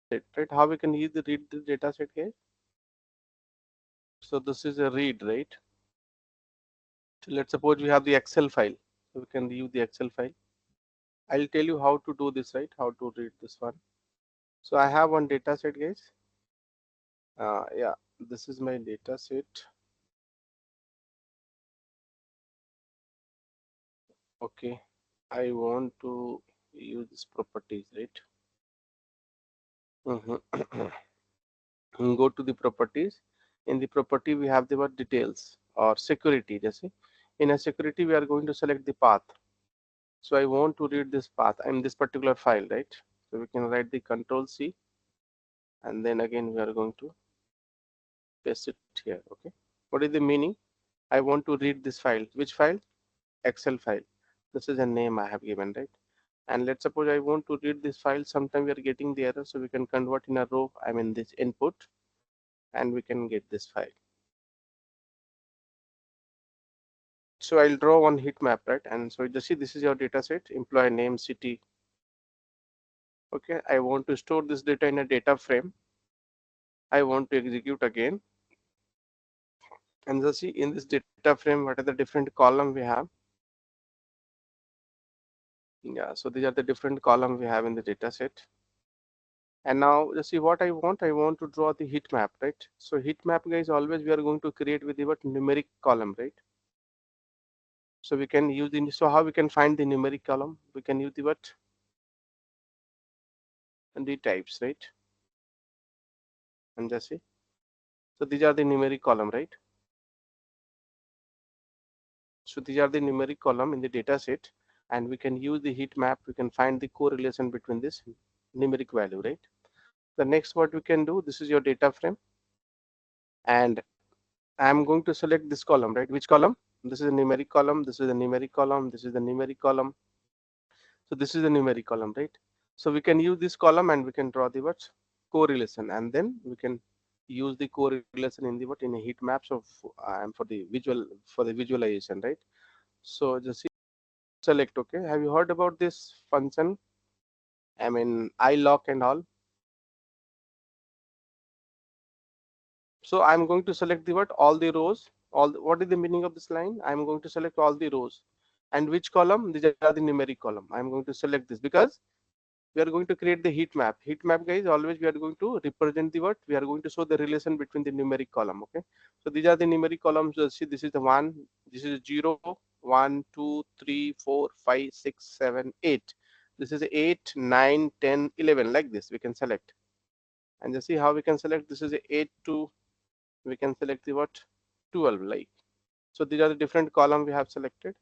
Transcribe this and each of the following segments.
set, right? How we can read the data set, guys? So this is a read, right? So let's suppose we have the Excel file. So we can view the Excel file. I'll tell you how to do this, right? How to read this one. So I have one data set, guys. Yeah, this is my data set. Okay, I want to use this properties, right? Go to the properties. In the property, we have the word details or security. Just see. In a security, we are going to select the path. So I want to read this path in this particular file, right? So we can write the Control C, and then again we are going to paste it here. Okay. What is the meaning? I want to read this file. Which file? Excel file. This is a name I have given, right? And let's suppose I want to read this file. Sometime we are getting the error, so we can convert in a row. I mean this input, and we can get this file. So I'll draw one heat map, right? And so just see, this is your data set, employee name, city. Okay, I want to store this data in a data frame. I want to execute again. And just see, in this data frame, what are the different column we have? Yeah, so these are the different column we have in the data set. And now just see what I want. I want to draw the heat map, right? So heat map, guys, always we are going to create with the what numeric column, right? So we can use the, so how we can find the numeric column? We can use the what? And the types, right? And just see. So these are the numeric column, right? So these are the numeric column in the data set, and we can use the heat map. We can find the correlation between this numeric value, right? The next what we can do, this is your data frame, and I'm going to select this column, right? Which column? This is a numeric column. This is a numeric column. This is the numeric column. So this is the numeric column, right? So we can use this column and we can draw the what correlation, and then we can use the correlation in the what in a heat maps of for the visual for the visualization, right? So just select. Okay, have you heard about this function? I mean iLock and all. So I'm going to select the what all the rows. What is the meaning of this line? I'm going to select all the rows, and which column? These are the numeric column. I'm going to select this because we are going to create the heat map. Heat map, guys, always we are going to represent the what? We are going to show the relation between the numeric column. Okay, so these are the numeric columns. See, this is the one, this is 0, 1, 2, 3, 4, 5, 6, 7, 8. This is 8, 9, 10, 11, like this. We can select, and just see how we can select. This is 8 to, we can select the what? 12, like. So these are the different column we have selected,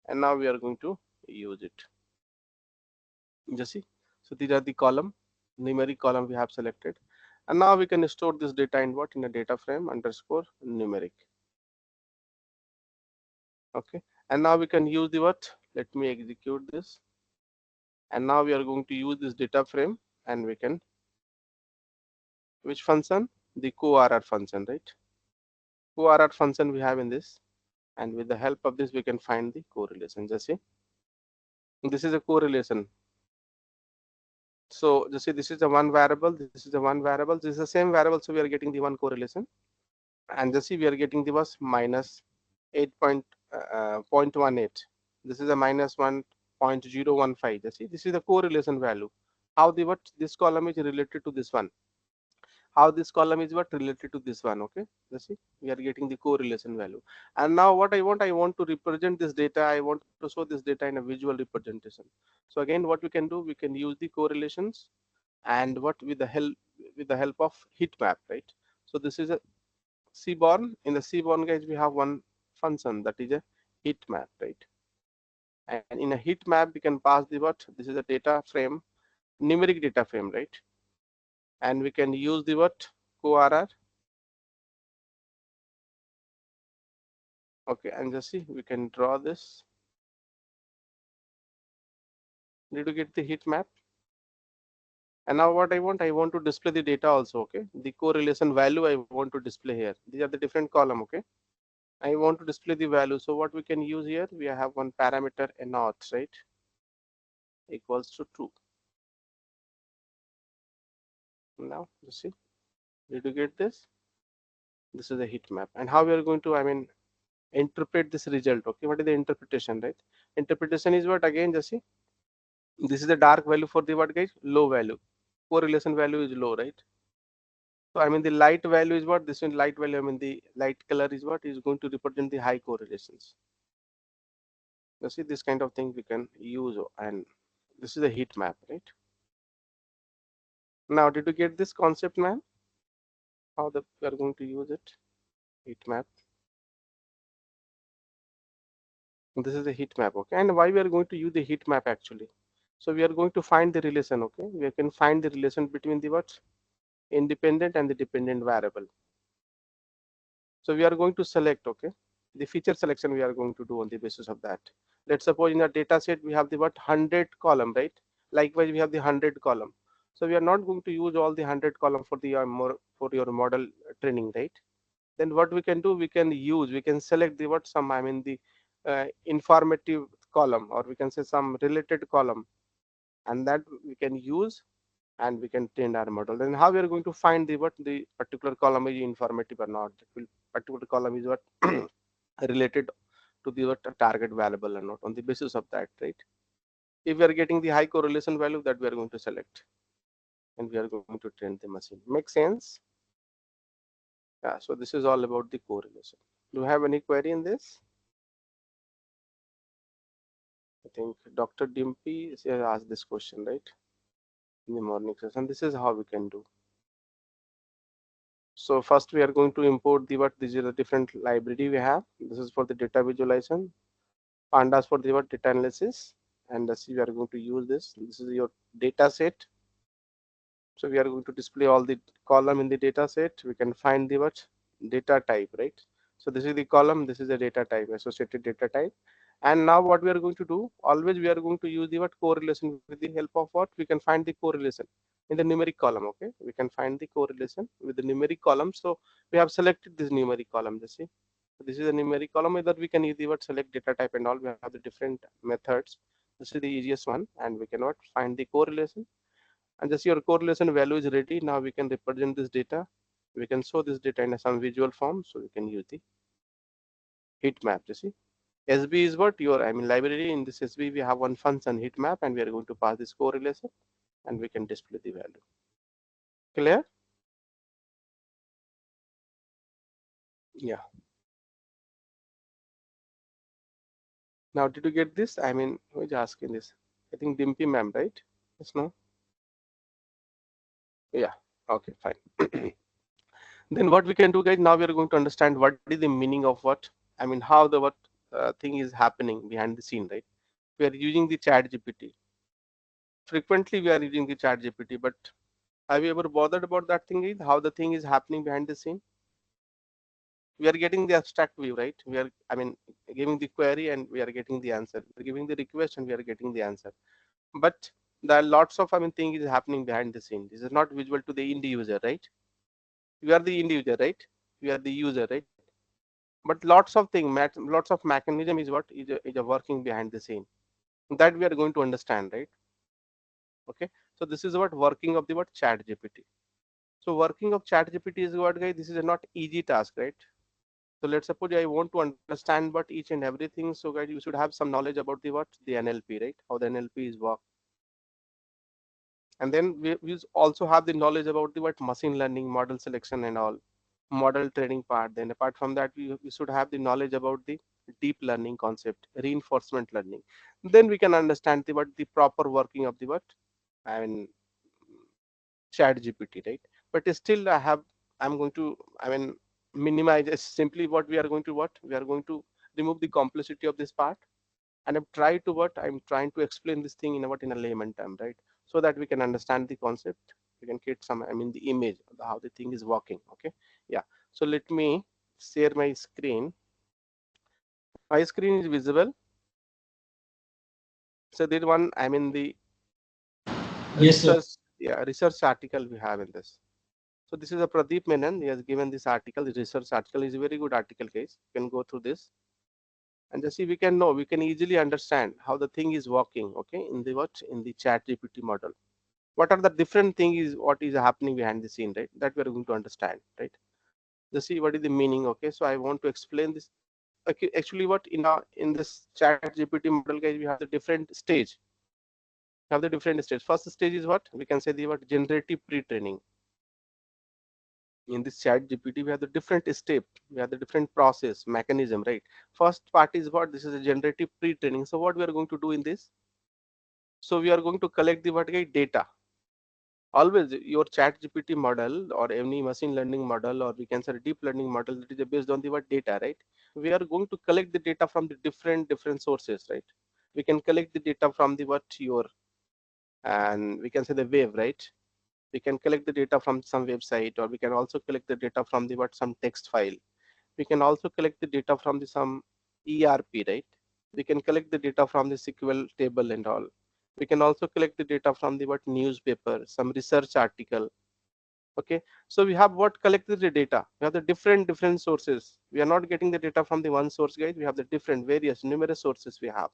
and now we are going to use it. Just see. So these are the column, numeric column we have selected. And now we can store this data in what? In a data frame underscore numeric. Okay. And now we can use the what? Let me execute this. And now we are going to use this data frame, and we can, which function? The co-RR function, right? Co-RR function we have in this. And with the help of this, we can find the correlation. Just see. This is a correlation. So just see, this is the one variable. This is the one variable. This is the same variable. So we are getting the one correlation. And just see, we are getting the was minus 8.18. This is a minus 1.015. Just see, this is the correlation value. How the what this column is related to this one. How this column is what related to this one. Okay, just see, we are getting the correlation value. And now what I want to represent this data. I want to show this data in a visual representation. So again, what we can do, we can use the correlations, and what with the help of heat map, right? So this is a Seaborn. In the Seaborn, guys, we have one function that is a heat map, right? And in a heat map, we can pass the what? This is a data frame, numeric data frame, right? And we can use the what? CoRR. Okay, and just see, we can draw this. Did you get the heat map? And now what I want to display the data also, okay? The correlation value I want to display here. These are the different column, okay? I want to display the value. So what we can use here, we have one parameter a naught, right? Equals to true. Now you see, did you get this? This is a heat map, and how we are going to, I mean, interpret this result. Okay, what is the interpretation, right? Interpretation is what, again, just see, this is the dark value for the what, guys? Low value. Correlation value is low, right? So I mean the light value is what, this one light value, I mean the light color is what is going to represent the high correlations. You see, this kind of thing we can use, and this is a heat map, right? Now did you get this concept, man? How the we are going to use it? Heat map. This is a heat map, okay? And why we are going to use the heat map actually? So we are going to find the relation, okay? We can find the relation between the what? Independent and the dependent variable. So we are going to select, okay, the feature selection we are going to do on the basis of that. Let's suppose in the data set we have the what, 100 column, right? Likewise we have the 100 column. So we are not going to use all the 100 column for the more for your model training, right? Then what we can do, we can use, we can select the what, some, I mean the informative column, or we can say some related column, and that we can use, and we can train our model. Then how we are going to find the what, the particular column is informative or not, particular column is what related to the what target variable or not, on the basis of that, right? If we are getting the high correlation value, that we are going to select, and we are going to train the machine. Make sense? Yeah, so this is all about the correlation. Do you have any query in this? I think Dr. Dimpy has asked this question, right, in the morning session. This is how we can do. So first we are going to import the what, these are the different library we have. This is for the data visualization, pandas for the what, data analysis, and let's see, we are going to use this. This is your data set. So we are going to display all the column in the data set. We can find the what, data type, right? So this is the column, this is the data type, associated data type. And now what we are going to do, always we are going to use the what, correlation. With the help of what, we can find the correlation in the numeric column, okay? We can find the correlation with the numeric column. So we have selected this numeric column, you see. So this is a numeric column. Either we can use the what, select data type and all. We have the different methods. This is the easiest one, and we cannot find the correlation, and just your correlation value is ready. Now we can represent this data, we can show this data in some visual form, so we can use the heat map. You see, SB is what your, I mean, library. In this SB we have one function heat map, and we are going to pass this correlation, and we can display the value. Clear? Yeah. Now did you get this? I mean, who is asking this? I think Dimpy ma'am, right? Yes, no? Yeah. Okay, fine. Then what we can do, guys, now we are going to understand what is the meaning of what, I mean, how the what thing is happening behind the scene, right? We are using the chat GPT. Frequently we are using the chat GPT, but have you ever bothered about that thing, is how the thing is happening behind the scene? We are getting the abstract view, right? We are, I mean, giving the query and we are getting the answer. We're giving the request and we are getting the answer. But there are lots of, I mean, thing is happening behind the scene. This is not visual to the end user, right? We are the end user, right? We are the user, right? But lots of thing, lots of mechanism is what is a working behind the scene, that we are going to understand, right? Okay, so this is what working of the what, chat GPT. So working of chat GPT is what, guys, this is a not easy task, right? So let's suppose I want to understand what each and everything. So guys, you should have some knowledge about the what, the NLP, right? How the NLP is work. And then we also have the knowledge about the what, machine learning, model selection and all, model training part. Then apart from that, we should have the knowledge about the deep learning concept, reinforcement learning. Then we can understand the what, the proper working of the what, I mean, chat GPT, right? But still I'm going to, I mean, minimize simply what we are going to what, we are going to remove the complexity of this part, and I'm trying to explain this thing in a what, in a layman term, right? So that we can understand the concept, we can get some, I mean, the image of how the thing is working. Okay, yeah. So let me share my screen. My screen is visible. So this one, I mean, the Yes, sir. research, yeah, research article we have in this. So this is a Pradeep Menon. He has given this article. The research article is a very good article, guys. You can go through this and just see. We can know. We can easily understand how the thing is working. Okay, in the what, in the Chat GPT model. what are the different thing is what is happening behind the scene, right? That we are going to understand, right? Just see what is the meaning. Okay, so I want to explain this. Okay, actually what in this chat GPT model, guys, we have the different stage. We have the different stage. First stage is what we can say the what generative pre-training. In this chat GPT we have the different step, we have the different process mechanism, right? First part is what this is a generative pre-training. So what we are going to do in this, so we are going to collect the what guys data. Always your chat GPT model or any machine learning model, or we can say deep learning model, that is based on the what data, right? We are going to collect the data from the different sources, right? We can collect the data from the what your, and we can say the wave, right? We can collect the data from some website, or we can also collect the data from the what some text file. We can also collect the data from the some ERP, right? We can collect the data from the SQL table and all. We can also collect the data from the what newspaper, some research article. Okay, so we have what collected the data. We have the different sources. We are not getting the data from the one source, guys. We have the different various numerous sources we have.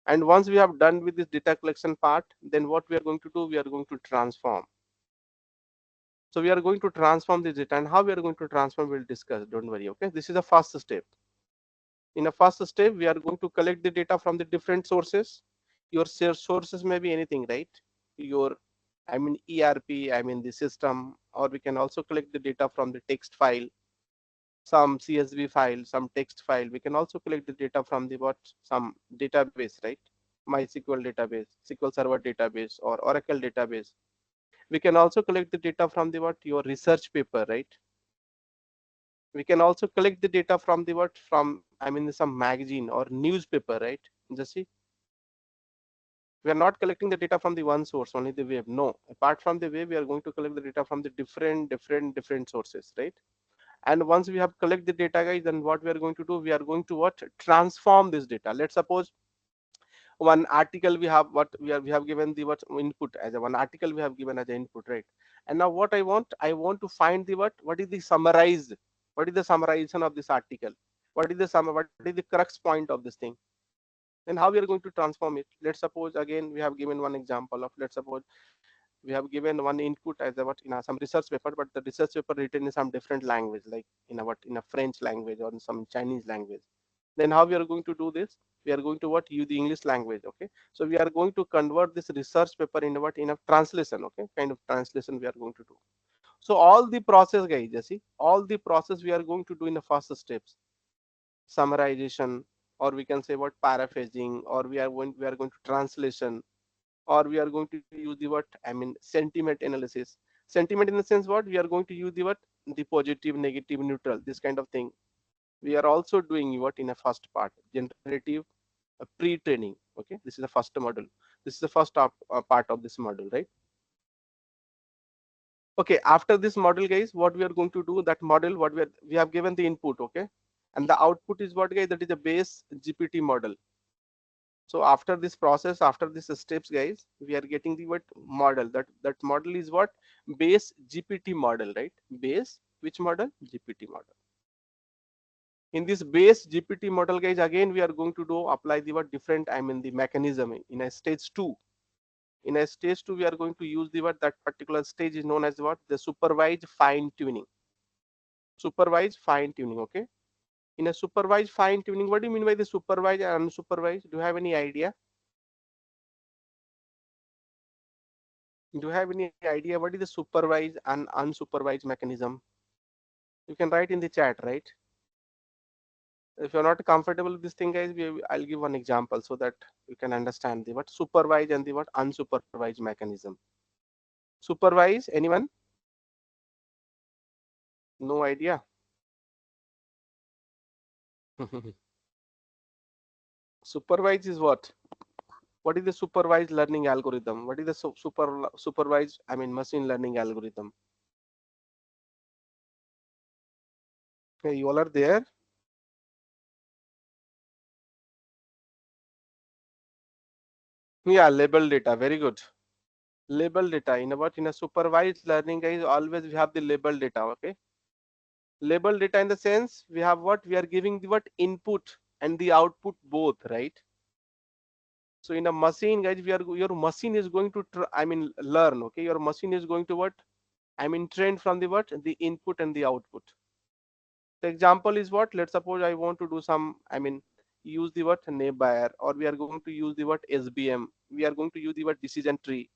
And once we have done with this data collection part, then what we are going to do, we are going to transform. So we are going to transform this data, and how we are going to transform we'll discuss, don't worry. Okay, this is the first step. In a first step we are going to collect the data from the different sources. Your sources may be anything, right? Your, I mean ERP, I mean the system, or we can also collect the data from the text file, some CSV file, some text file. We can also collect the data from the what some database, right? MySQL database, SQL Server database, or Oracle database. We can also collect the data from the what your research paper, right? We can also collect the data from the what from, I mean some magazine or newspaper, right? Just see, we are not collecting the data from the one source only the web. No, apart from the web we are going to collect the data from the different sources, right? And once we have collect the data, guys, then what we are going to do, we are going to what transform this data. Let's suppose one article we have what we have given the what input as a one article we have given as an input, right? And now what I want to find the what is the summarize, what is the summarization of this article, what is the crux point of this thing. Then how we are going to transform it? Let's suppose again we have given one example of, let's suppose we have given one input as a what in a, some research paper, but the research paper written in some different language, like in a what in a French language or in some Chinese language. Then how we are going to do this? We are going to what use the English language. Okay, so we are going to convert this research paper in what in a translation. Okay, kind of translation we are going to do. So all the process, guys, you see, all the process we are going to do in the first steps: summarization, or we can say what paraphrasing, or we are going to translation, or we are going to use the what I mean sentiment analysis. Sentiment in the sense what we are going to use the what the positive, negative, neutral, this kind of thing. We are also doing what in a first part, generative pre-training. Okay, this is the first model. This is the first part of this model, right? Okay, after this model, guys, what we are going to do, that model what we have given the input. Okay, and the output is what, guys, that is the base GPT model. So after this process, after this steps, guys, we are getting the what model, that model is what base GPT model, right? Base which model? GPT model. In this base GPT model, guys, again we are going to do apply the what different, I mean the mechanism in a stage 2. In a stage 2 we are going to use the what, that particular stage is known as what the supervised fine tuning. Supervised fine tuning. Okay, in a supervised fine tuning, what do you mean by the supervised and unsupervised? Do you have any idea? Do you have any idea what is the supervised and unsupervised mechanism? You can write in the chat, right? If you're not comfortable with this thing, guys, I'll give one example so that you can understand the what supervised and the what unsupervised mechanism. Supervised, anyone? No idea. Supervised is what? What is the supervised learning algorithm? What is the supervised, I mean machine learning algorithm? Hey, you all are there? Yeah, label data. Very good. Label data in a what in a supervised learning, guys, always we have the label data. Okay, label data in the sense we have what we are giving the what input and the output both, right? So in a machine, guys, your machine is going to learn. Okay, your machine is going to what? Trained from the what? The input and the output. The example is what? Let's suppose I want to do some, use the what? Neighbor, or we are going to use the what? SBM. We are going to use the what? Decision tree.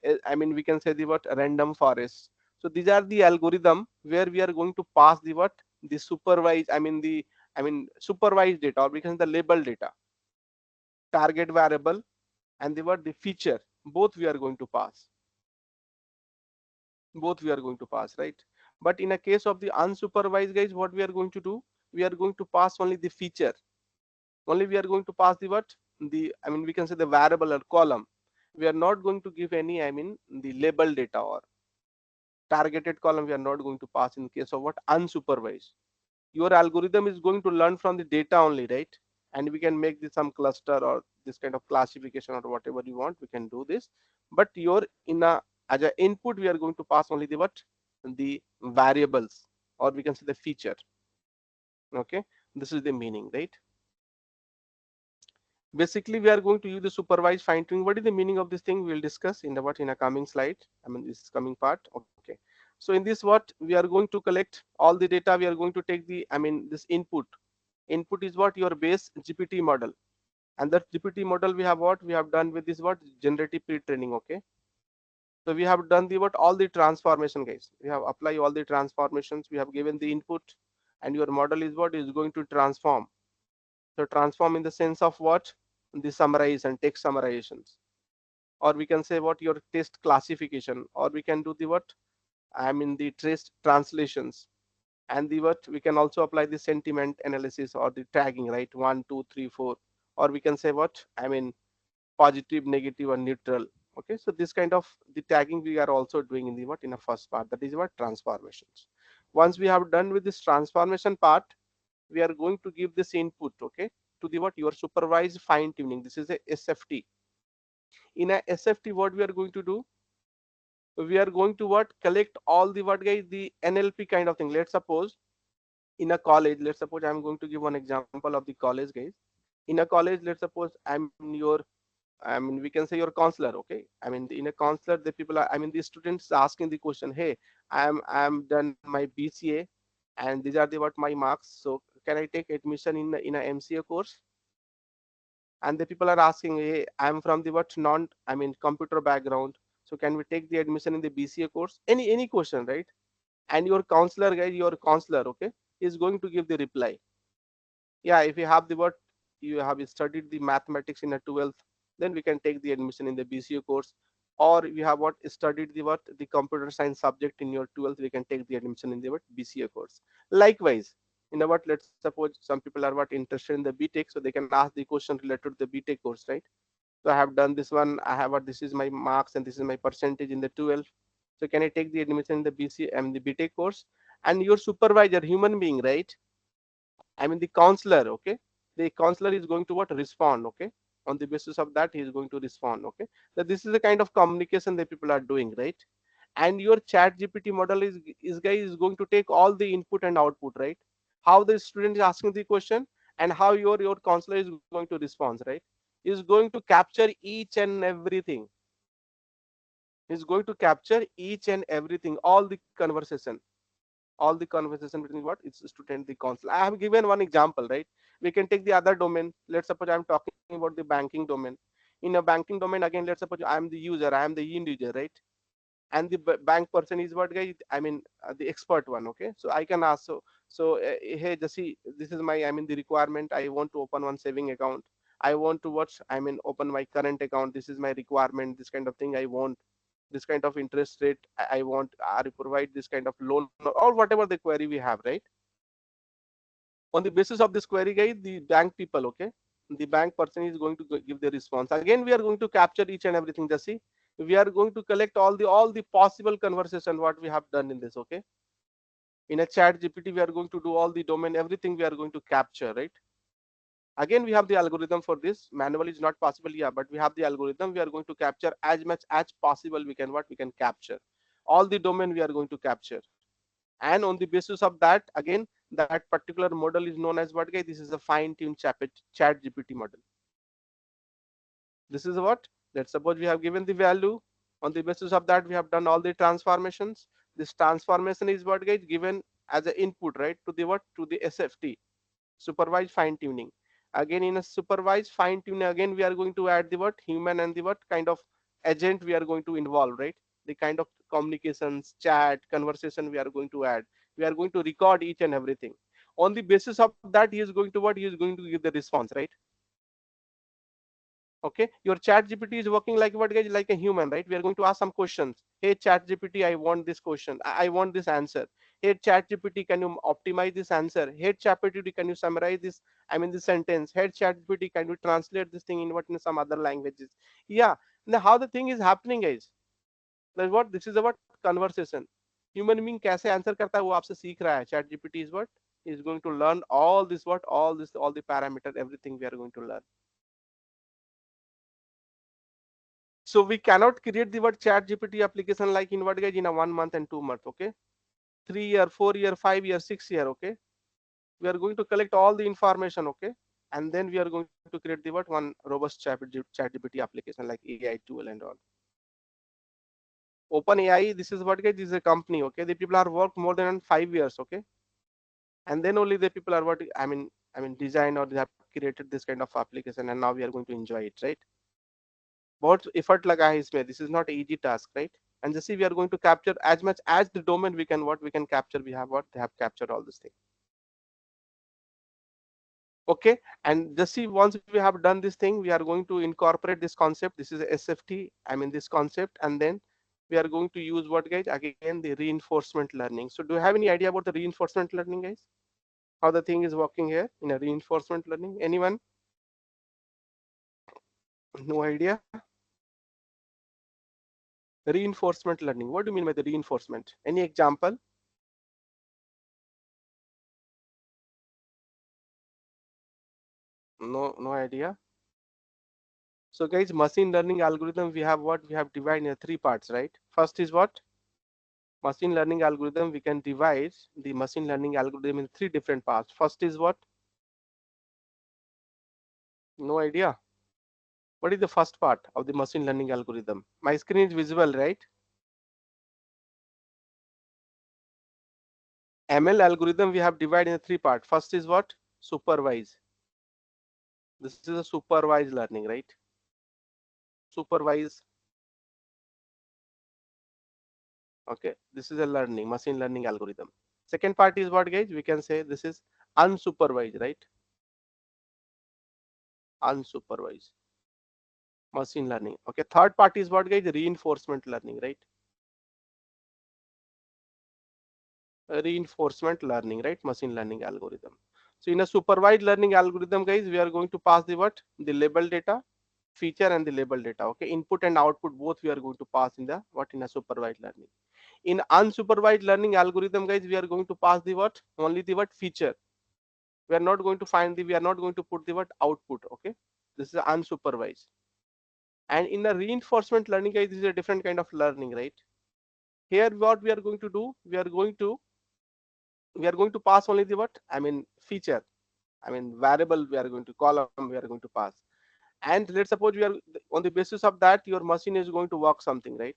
We can say the what? Random forest. So these are the algorithm where we are going to pass the what? The supervised, supervised data, or we can say the label data, target variable, and the what? The feature. Both we are going to pass. Both we are going to pass, right? But in a case of the unsupervised, guys, what we are going to do? We are going to pass only the feature. Only we are going to pass the what? The, we can say the variable or column. We are not going to give any, the label data or targeted column. We are not going to pass in case of what? Unsupervised. Your algorithm is going to learn from the data only, right? And we can make this some cluster or this kind of classification or whatever you want. We can do this. But your in a as an input, we are going to pass only the what? The variables, or we can say the feature. Okay, this is the meaning, right? Basically, we are going to use the supervised fine tuning. What is the meaning of this thing? We'll discuss in the what? In a coming slide. This coming part. Okay. So in this what? We are going to collect all the data. We are going to take the, this input. Input is what? Your base GPT model. And that GPT model, we have what? We have done with this what? Generative pre-training. Okay. So we have done the what? All the transformation, guys. We have applied all the transformations. We have given the input, and your model is what? Is going to transform. So transform in the sense of what? The summarize and text summarizations, or we can say what? Your test classification, or we can do the what? The test translations, and the what? We can also apply the sentiment analysis or the tagging, right? 1 2 3 4, or we can say what? Positive, negative, or neutral. Okay, so this kind of the tagging we are also doing in the what? In the first part, that is what? Transformations. Once we have done with this transformation part, we are going to give this input, okay, to the what? Your supervised fine tuning. This is a SFT. In a SFT, what we are going to do? We are going to what? Collect all the what, guys? The NLP kind of thing. Let's suppose in a college, let's suppose I'm going to give one example of the college, guys. In a college, let's suppose I'm your, we can say your counselor, okay? In a counselor, the people are, the students asking the question, hey, I'm done my BCA, and these are the what? My marks. So can I take admission in a MCA course? And the people are asking, hey, I'm from the what? Non, computer background. So can we take the admission in the BCA course? Any question, right? And your counselor, guys, your counselor, okay, is going to give the reply. Yeah, if you have the what? You have studied the mathematics in a 12th, then we can take the admission in the BCA course. Or we have what? Studied the what? The computer science subject in your 12th, we can take the admission in the what? BCA course. Likewise, in the what? Let's suppose some people are what? Interested in the BTech, so they can ask the question related to the BTech course, right? So I have done this one. I have what? This is my marks and this is my percentage in the 12th. So can I take the admission in the BC and the BTech course? And your supervisor, human being, right? The counselor, okay, the counselor is going to what? Respond, okay. On the basis of that, he is going to respond, okay. So this is the kind of communication that people are doing, right? And your chat GPT model is guy is going to take all the input and output, right? How the student is asking the question, and how your counselor is going to respond, right? Is going to capture each and everything. Is going to capture each and everything, all the conversation, all the conversation between what? It's student, the counsel. I have given one example, right? We can take the other domain. Let's suppose I'm talking about the banking domain. In a banking domain, again, let's suppose I'm the user, I am the end user, right? And the bank person is what, guy? The expert one, okay. So I can ask, hey Jesse, this is my, the requirement. I want to open one saving account. I want to watch, open my current account. This is my requirement. This kind of thing I want. This kind of interest rate I want. I provide this kind of loan, or whatever the query we have, right? On the basis of this query, guys, the bank people, okay, the bank person is going to give the response. Again, we are going to capture each and everything. Just see, we are going to collect all the possible conversation what we have done in this, okay. In a chat GPT, we are going to do all the domain, everything we are going to capture, right? Again, we have the algorithm for this. Manual is not possible, yeah, but we have the algorithm. We are going to capture as much as possible. We can what? We can capture all the domain we are going to capture. And on the basis of that, again, that particular model is known as what, guys? This is a fine-tuned chat GPT model. This is what, let's suppose we have given the value. On the basis of that we have done all the transformations. This transformation is what guys given as an input, right, to the what, to the SFT, supervised fine tuning. Again in a supervised fine tuning, again we are going to add the what, human and the what kind of agent we are going to involve, right, the kind of communications, chat, conversation we are going to add. We are going to record each and everything. On the basis of that he is going to what, he is going to give the response, right. Okay, your chat gpt is working like what guys, like a human, right. We are going to ask some questions. Hey chat gpt, I want this question, I want this answer. Hey chat gpt, can you optimize this answer? Hey chat gpt, can you summarize this, I mean this sentence? Hey chat gpt, can you translate this thing in what, in some other languages? Yeah. Now how the thing is happening guys, that's what, this is about conversation. Human being कैसे answer करता है वो आपसे सीख रहा है. Chat GPT is what, is going to learn all this what, all this, all the parameter, everything we are going to learn. So we cannot create the what chat gpt application like in what guys, in a 1 month and 2 months. Okay, 3 year, 4 year, 5 year, 6 year. Okay, we are going to collect all the information. Okay, and then we are going to create the what, one robust chat gpt application like AI tool and all. Open AI, this is what guys, this is a company. Okay, the people are worked more than 5 years. Okay, and then only the people are what, I mean design, or they have created this kind of application, and now we are going to enjoy it, right. बहुत effort लगा है इसमें, this is not an easy task, right. And just see, we are going to capture as much as the domain we can, what we can capture, we have what, they have captured all this thing. Okay, and just see, once we have done this thing, we are going to incorporate this concept. This is SFT, I mean this concept, and then we are going to use what guys, again the reinforcement learning. So do you have any idea about the reinforcement learning guys, how the thing is working here in a reinforcement learning? Anyone? No idea. Reinforcement learning, what do you mean by the reinforcement? Any example? No idea. So guys, machine learning algorithm, we have what, we have divided in three parts, right. First is what, machine learning algorithm, we can divide the machine learning algorithm in three different parts. First is what, no idea. What is the first part of the machine learning algorithm? My screen is visible, right. ML algorithm we have divided in three parts. First is what, supervise. This is a supervised learning, right. Supervise. Okay, this is a learning, machine learning algorithm. Second part is what guys, we can say this is unsupervised, right. Unsupervised machine learning. Okay, third part is what guys, reinforcement learning, right. Reinforcement learning, right, machine learning algorithm. So in a supervised learning algorithm guys, we are going to pass the what, the label data, feature and the label data. Okay, input and output both we are going to pass in the what, in a supervised learning. In unsupervised learning algorithm guys, we are going to pass the what, only the what, feature. We are not going to find the, we are not going to put the what, output. Okay, this is unsupervised. And in the reinforcement learning guys, this is a different kind of learning, right. Here what we are going to do, we are going to pass only the what, I mean feature, I mean variable, we are going to column, we are going to pass. And let's suppose we are, on the basis of that your machine is going to work something, right.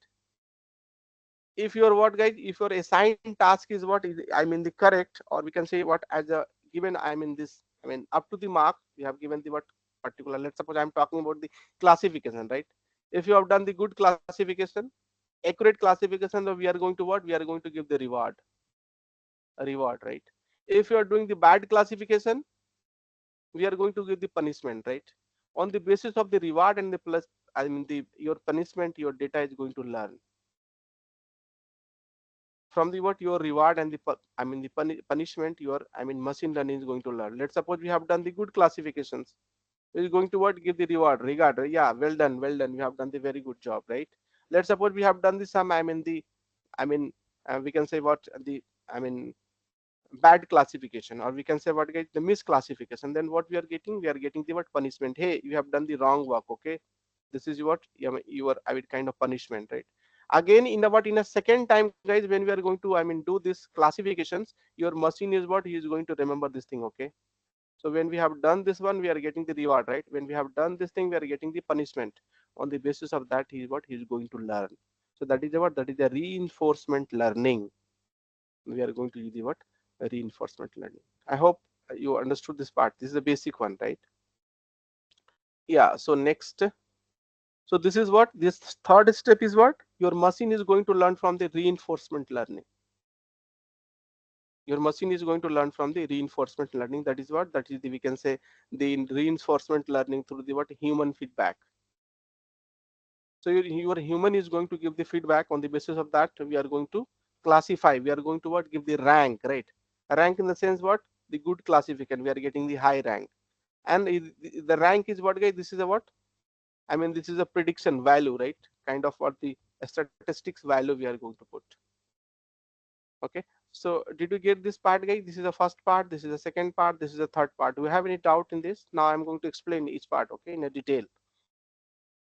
If your what guys, if your assigned task is what is, I mean the correct, or we can say what, as a given, I mean this, I mean up to the mark we have given the what particular, let's suppose I'm talking about the classification, right. If you have done the good classification, accurate classification, then we are going to what, we are going to give the reward, a reward, right. If you are doing the bad classification, we are going to give the punishment, right. On the basis of the reward and the plus, I mean the your punishment, your data is going to learn from the what, your reward and the I mean the punishment, your, I mean machine learning is going to learn. Let's suppose we have done the good classifications, it is going to what, give the reward, regard, yeah, well done, well done, you have done the very good job, right. Let's suppose we have done the some, I mean the, I mean we can say what the, I mean bad classification, or we can say what guys, the misclassification, then what we are getting, we are getting the what, punishment. Hey, you have done the wrong work. Okay, this is what, your, I mean kind of punishment, right. Again in the what, in a second time guys, when we are going to, I mean do this classifications, your machine is what, he is going to remember this thing. Okay, So when we have done this one, we are getting the reward, right? When we have done this thing, we are getting the punishment. On the basis of that, he is what he is going to learn. So that is the what, that is the reinforcement learning. We are going to use the what, reinforcement learning. I hope you understood this part. This is the basic one, right? Yeah. So next, so this is what, this third step is what, your machine is going to learn from the reinforcement learning. Your machine is going to learn from the reinforcement learning. That is what, that is the, we can say, the reinforcement learning through the what, human feedback. So your human is going to give the feedback. On the basis of that, we are going to classify, we are going to what, give the rank, right? Rank in the sense what, the good classification, we are getting the high rank. And the rank is what, guys, this is a what, I mean, this is a prediction value, right? Kind of what the statistics value we are going to put. Okay. So did you get this part, guys? This is the first part, this is the second part, this is the third part. Do you have any doubt in this? Now I'm going to explain each part, okay, in a detail.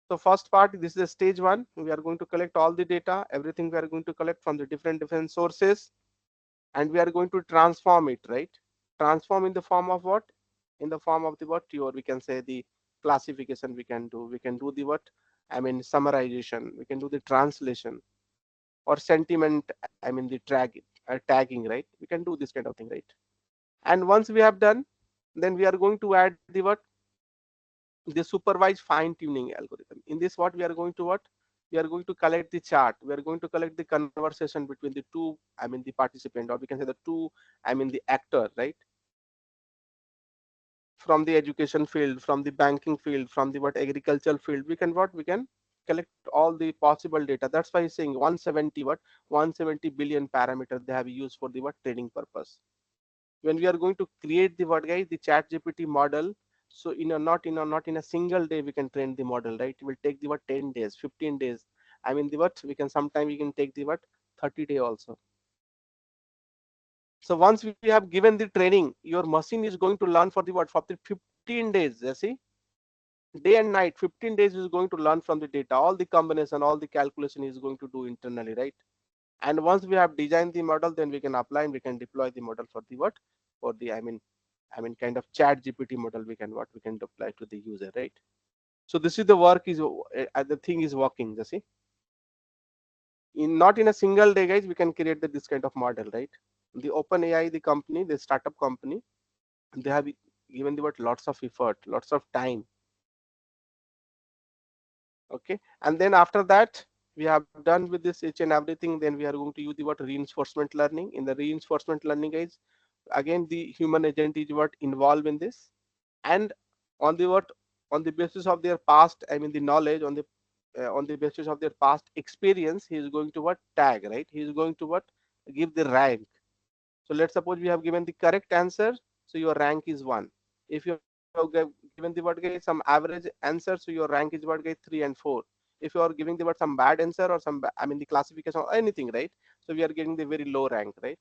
So first part, this is the stage one. We are going to collect all the data, everything we are going to collect from the different sources, and we are going to transform it, right? Transform in the form of what? In the form of the what, your, we can say, the classification we can do. We can do the what? I mean, summarization. We can do the translation or sentiment. I mean, the tagging, right? We can do this kind of thing, right? And once we have done, then we are going to add the what, the supervised fine tuning algorithm. In this, what we are going to what, we are going to collect the chart, we are going to collect the conversation between the two, I mean, the participant, or we can say the two, I mean, the actor, right? From the education field, from the banking field, from the what, agricultural field, we can what, we can collect all the possible data. That's why he's saying 170 what, 170 billion parameters they have used for the what, training purpose. When we are going to create the what, guys, the chat gpt model, so in a not in a single day we can train the model, right? It will take the what, 10 days, 15 days, I mean, the what, we can sometime we can take the what, 30 day also. So once we have given the training, your machine is going to learn for the what, for the 15 days. You see, day and night, 15 days is going to learn from the data, all the combination, all the calculation is going to do internally, right? And once we have designed the model, then we can apply and we can deploy the model for the what, for the, I mean, kind of chat gpt model, we can what, we can deploy to the user, right? So this is the work is, the thing is working. You see, in not in a single day, guys, we can create this kind of model, right? The open ai, the company, the startup company, they have given the what, lots of effort, lots of time. Okay. And then after that, we have done with this each and everything, then we are going to use the what, reinforcement learning. In the reinforcement learning, guys, again the human agent is what, involved in this. And on the what, on the basis of their past, I mean, the knowledge, on the basis of their past experience, he is going to what, tag, right? He is going to what, give the rank. So let's suppose we have given the correct answer, so your rank is 1. If you have given the what, guys, some average answer, so your rank is what, guys, 3 and 4. If you are giving the what, some bad answer or some I mean, the classification or anything, right? So we are getting the very low rank, right?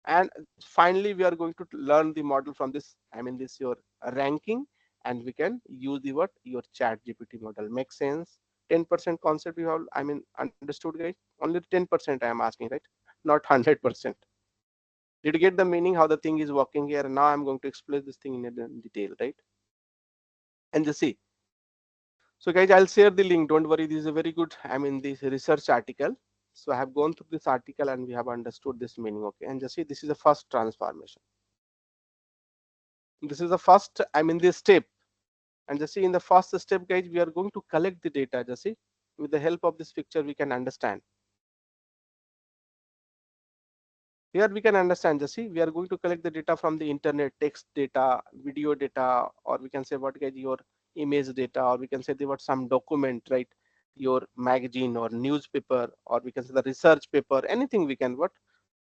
And finally we are going to learn the model from this, I mean, this your ranking, and we can use the what, your chat gpt model. Makes sense? 10% concept you have, I mean, understood, guys? Only 10% I am asking, right? Not 100%. Did you get the meaning how the thing is working here? Now I'm going to explain this thing in detail, right? And just see. So guys, I'll share the link. Don't worry. This is a very good, I mean, this research article. So I have gone through this article and we have understood this meaning. Okay. And just see, this is the first transformation. This is the first, I mean, this step. And just see, in the first step, guys, we are going to collect the data. Just see, with the help of this picture, we can understand. Here we can understand, just see, we are going to collect the data from the internet, text data, video data, or we can say what, guys, your image data, or we can say the what, some document, right? Your magazine or newspaper, or we can say the research paper, anything we can what,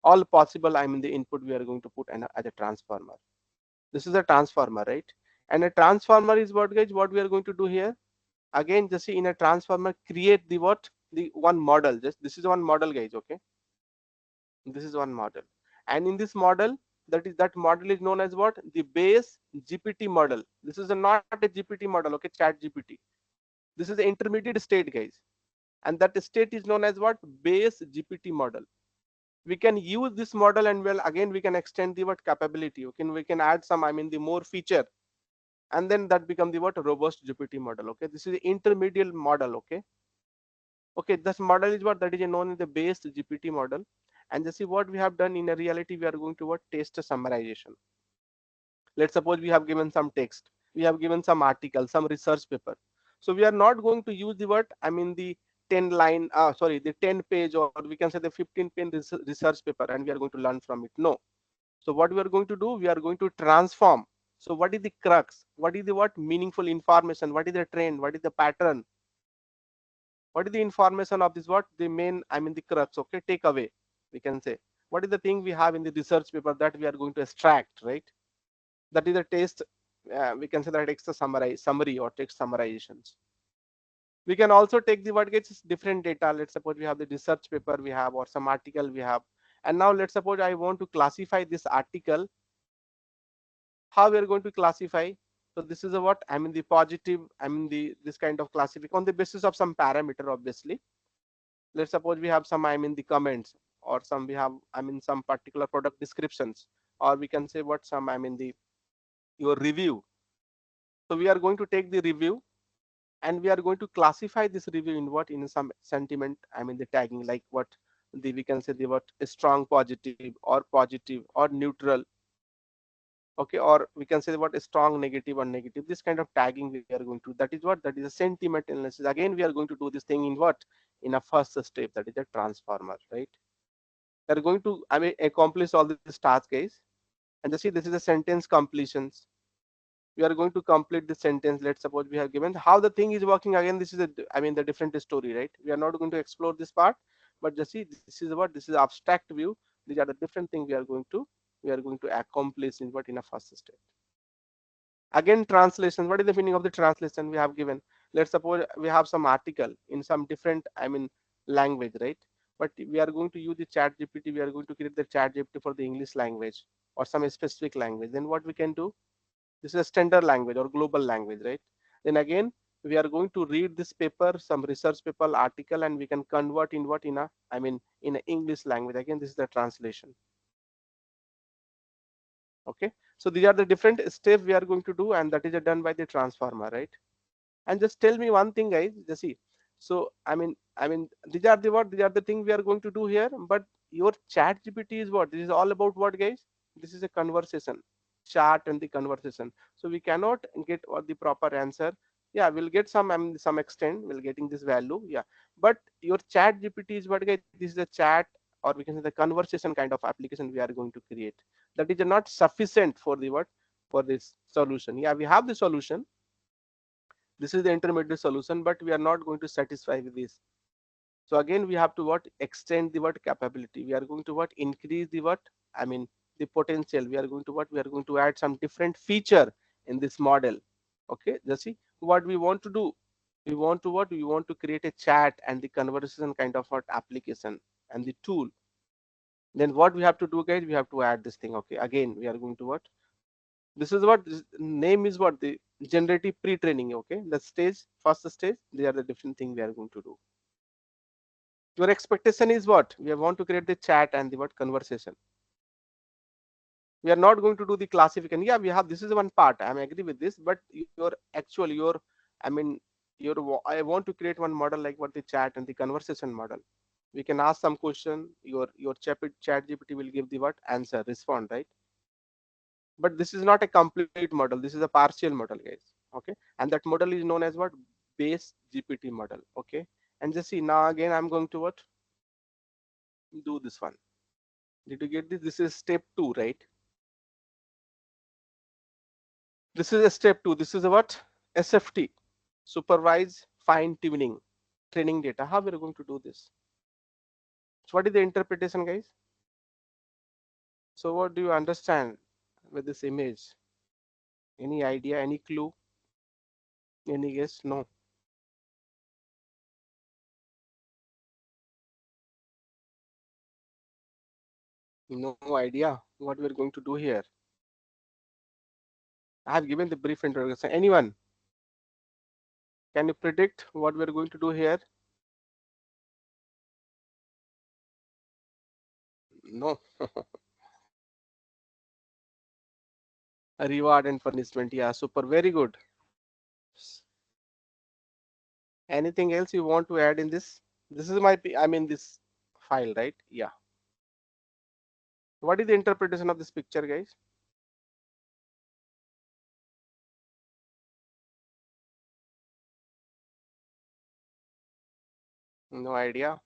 all possible, I mean, the input we are going to put as a transformer. This is a transformer, right? And a transformer is what, guys, what we are going to do here. Again, just see, in a transformer, create the what, the one model. Just this is one model, guys. Okay, this is one model, and in this model, that model is known as what, the base gpt model. This is not a gpt model, okay, chat gpt. This is the intermediate state, guys, and that state is known as what, base gpt model. we can use this model, and well again we can extend the what capability. Okay, we can add some, I mean the more feature, and then that become the what robust GPT model. Okay, this is the intermediate model. Okay, okay, this model is what that is known as the base GPT model. And just see what we have done in a reality, we are going to what test a summarization. Let's suppose we have given some text, we have given some article, some research paper. So we are not going to use the what, I mean the 10 line, sorry, the 10 page, or we can say the 15-page research paper, and we are going to learn from it. No. So what we are going to do, we are going to transform. So what is the crux, what is the what meaningful information, what is the trend, what is the pattern, what is the information of this, what the main, I mean the crux. Okay, take away, we can say what is the thing we have in the research paper that we are going to extract, right? That is a text, we can say that text summary or text summarizations. We can also take the what gets different data. Let's suppose we have the research paper we have, or some article we have, and now let's suppose I want to classify this article. How we are going to classify? So this is a what, I mean the positive, I mean the this kind of classification on the basis of some parameter, obviously. Let's suppose we have some, I mean the comments, or some we have, I mean some particular product descriptions, or we can say what some, I mean the your review. So we are going to take the review, and we are going to classify this review in what, in some sentiment, I mean the tagging, like what the, we can say the what strong positive or neutral. Okay, or we can say what a strong negative or negative, this kind of tagging we are going to, that is what, that is a sentiment analysis. Again we are going to do this thing in what, in a first step, that is a transformer, right? They are going to, I mean accomplish all these tasks, guys. And just see, this is a sentence completions. We are going to complete the sentence. Let's suppose we have given how the thing is working. Again, this is a, I mean the different story, right? We are not going to explore this part, but just see, this is what, this is abstract view. These are the different things we are going to accomplish in what, in a first step. Again, translation, what is the meaning of the translation we have given? Let's suppose we have some article in some different, I mean language, right? But we are going to use the chat gpt, we are going to create the chat gpt for the English language, or some specific language. Then what we can do, this is a standard language or global language, right? Then again we are going to read this paper, some research paper article, and we can convert in what, in a, I mean in a English language. Again, this is the translation. Okay, so these are the different steps we are going to do, and that is done by the transformer, right? And just tell me one thing, guys, just see. So I mean these are the what, these are the things we are going to do here. But your chat gpt is what, this is all about what, guys? This is a conversation, chat and the conversation. So we cannot get all the proper answer. Yeah, we'll get some, I mean some extent we'll getting this value, yeah. But your chat gpt is what, guys? This is a chat, or we can say the conversation kind of application we are going to create. That is not sufficient for the what, for this solution. Yeah, we have the solution, this is the intermediate solution, but we are not going to satisfy with this. So again we have to what, extend the what capability, we are going to what, increase the what, I mean the potential. We are going to what, we are going to add some different feature in this model. Okay, just see what we want to do. We want to what, we want to create a chat and the conversation kind of what application and the tool. Then what we have to do, guys, we have to add this thing. Okay, again we are going to what, this is what, this name is what, the generative pre-training. Okay, the stage, first stage, they are the different thing we are going to do. Your expectation is what, we want to create the chat and the what conversation. We are not going to do the classification. Yeah, we have, this is one part, I agree with this. But your actual, your, I mean your, I want to create one model like what, the chat and the conversation model. We can ask some question, your chat gpt will give the what answer, respond, right? But this is not a complete model, this is a partial model, guys. Okay, and that model is known as what, base gpt model. Okay, and just see, now again I'm going to what, do this one. Did you get this? This is step 2, right? This is a step 2, this is a what, sft, supervise fine tuning training data. How we're going to do this? So what is the interpretation, guys? So what do you understand with this image? Any idea, any clue, any guess? No, no idea what we're going to do here. I have given the brief introduction. Anyone can you predict what we're going to do here? No. A reward and punishment. Yeah, super. Very good. Anything else you want to add in this? This is my, I mean, this file, right? Yeah. What is the interpretation of this picture, guys? No idea.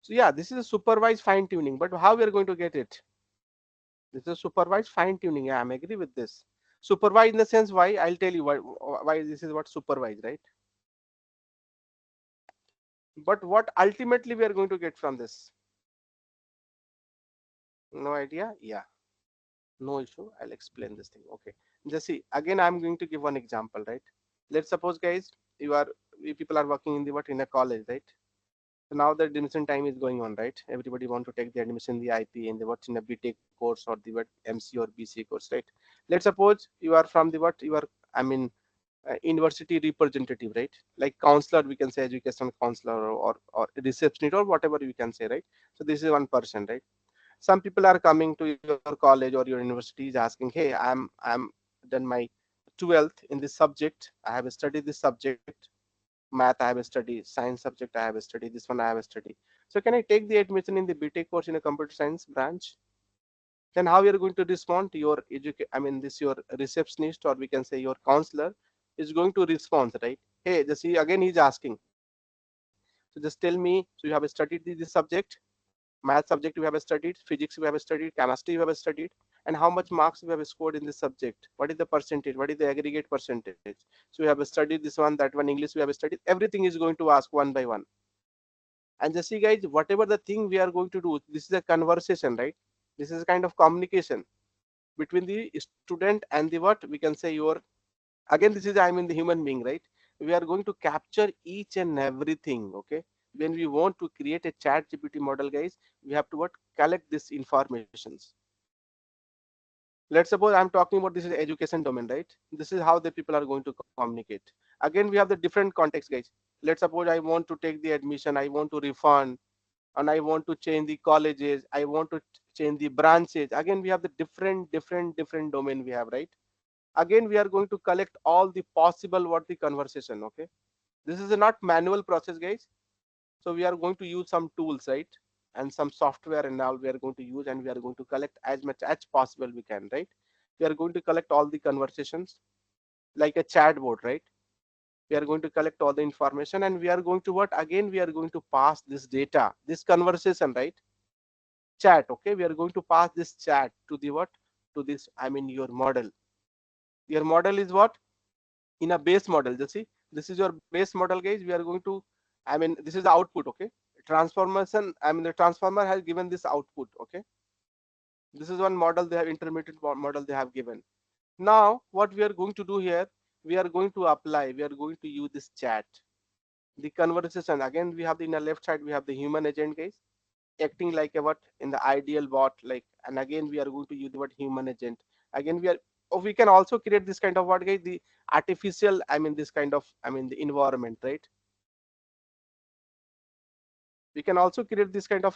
So yeah, this is a supervised fine tuning, but how we are going to get it? This is supervised fine tuning. Yeah, I'm agree with this. Supervised in the sense why? I'll tell you why this is what supervised, right? But what ultimately we are going to get from this? No idea? Yeah, no issue. I'll explain this thing. Okay. Just see, again, I'm going to give one example, right? Let's suppose, guys, you people are working in the what in a college, right? So now the admission time is going on, right? Everybody want to take the admission, the IP in the what in a BTech course or the what MC or BC course, right? Let's suppose you are from the what you are, I mean, university representative, right? Like counselor, we can say education counselor or receptionist or whatever we can say, right? So this is one person, right? Some people are coming to your college or your university is asking, hey, I'm done my 12th in this subject. I have studied this subject. Math I have studied, science subject I have studied, this one I have studied. So can I take the admission in the BTech course in a computer science branch? Then how you are going to respond to your I mean this your receptionist or we can say your counselor is going to respond, right? Hey, just see again he's asking. So just tell me, so you have studied this subject, math subject you have studied, physics you have studied, chemistry you have studied, and how much marks you have scored in this subject. What is the percentage? What is the aggregate percentage? So you have studied this one, that one, English you have studied. Everything is going to ask one by one. And just see, guys, whatever the thing we are going to do, this is a conversation, right? This is a kind of communication between the student and the what we can say your again this is I mean the human being, right? We are going to capture each and everything. Okay, when we want to create a chat GPT model, guys, we have to what collect this informations. Let's suppose I'm talking about this is education domain, right? This is how the people are going to communicate. Again we have the different context, guys. Let's suppose I want to take the admission, I want to refund, and I want to change the colleges, I want to change the branches. Again we have the different domain we have, right? Again we are going to collect all the possible what the conversation. Okay, this is a not manual process, guys. So we are going to use some tools, right? And some software and all we are going to use, and we are going to collect as much as possible we can, right? We are going to collect all the conversations like a chat board, right? We are going to collect all the information, and we are going to what again we are going to pass this data, this conversation, right? Chat. Okay, we are going to pass this chat to the what, to this I mean your model. Your model is what, in a base model. Just see, this is your base model, guys. We are going to, I mean this is the output. Okay, transformation, I mean the transformer has given this output. Okay, this is one model they have, intermediate model they have given. Now what we are going to do here, we are going to apply, we are going to use this chat, the conversation. Again we have the, in the left side we have the human agent, guys, acting like a what in the ideal bot, like, and again we are going to use the word human agent. Again we are, oh, we can also create this kind of what, guys, the artificial, I mean this kind of, I mean the environment, right? We can also create this kind of